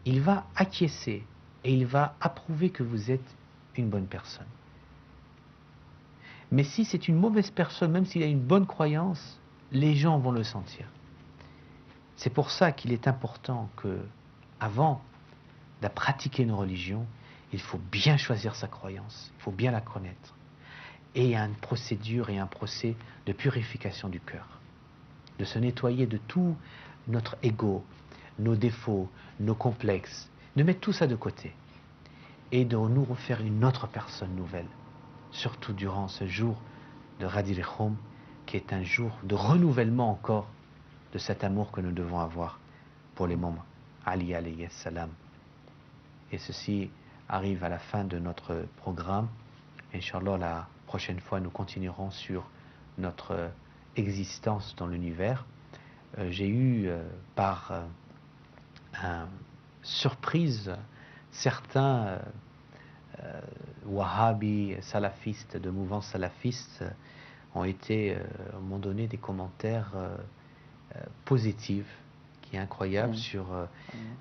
il va acquiescer et il va approuver que vous êtes une bonne personne. Mais si c'est une mauvaise personne, même s'il a une bonne croyance, les gens vont le sentir. C'est pour ça qu'il est important que, avant de pratiquer une religion, il faut bien choisir sa croyance, il faut bien la connaître. Et il y a une procédure et un procès de purification du cœur, de se nettoyer de tout notre ego, nos défauts, nos complexes, de mettre tout ça de côté et de nous refaire une autre personne nouvelle, surtout durant ce jour de Ghadir Khoum, qui est un jour de renouvellement encore de cet amour que nous devons avoir pour les mômes Ali alayhi salam. Et ceci arrive à la fin de notre programme. Inch'Allah, la prochaine fois, nous continuerons sur notre existence dans l'univers. J'ai eu par surprise certains wahhabis, salafistes, de mouvance salafistes, ont été, à un moment donné, des commentaires positifs, qui est incroyable, sur...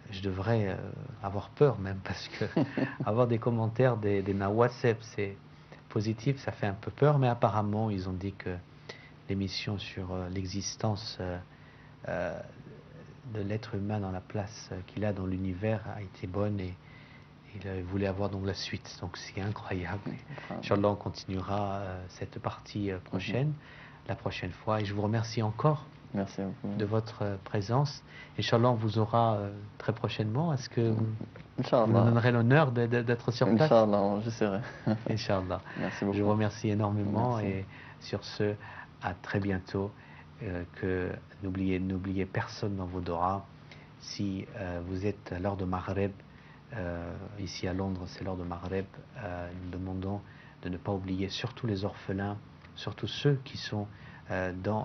je devrais avoir peur même, parce que avoir des commentaires des nawaseb, c'est positif, ça fait un peu peur, mais apparemment, ils ont dit que l'émission sur l'existence de l'être humain dans la place qu'il a dans l'univers a été bonne, et il voulait avoir donc la suite, donc c'est incroyable. Inch'Allah, on continuera cette partie prochaine, la prochaine fois, et je vous remercie encore. Merci à vous. De votre présence. Inch'Allah, on vous aura très prochainement. Est-ce que vous nous donnerez l'honneur d'être sur place? Inch'Allah, j'essaierai. Inch'Allah. Merci beaucoup. Je vous remercie énormément. Merci. Et sur ce, à très bientôt. Que n'oubliez personne dans vos doigts. Si vous êtes à l'heure de Maghreb, ici à Londres, c'est l'heure de Maghreb, nous demandons de ne pas oublier surtout les orphelins, surtout ceux qui sont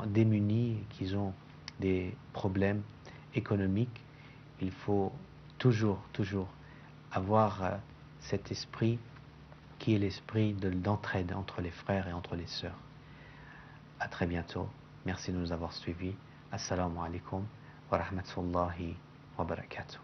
démunis, qui ont des problèmes économiques. Il faut toujours avoir cet esprit qui est l'esprit d'entraide entre les frères et entre les sœurs. À très bientôt. Merci de nous avoir suivis. Assalamu alaikum wa rahmatullahi wa barakatuh.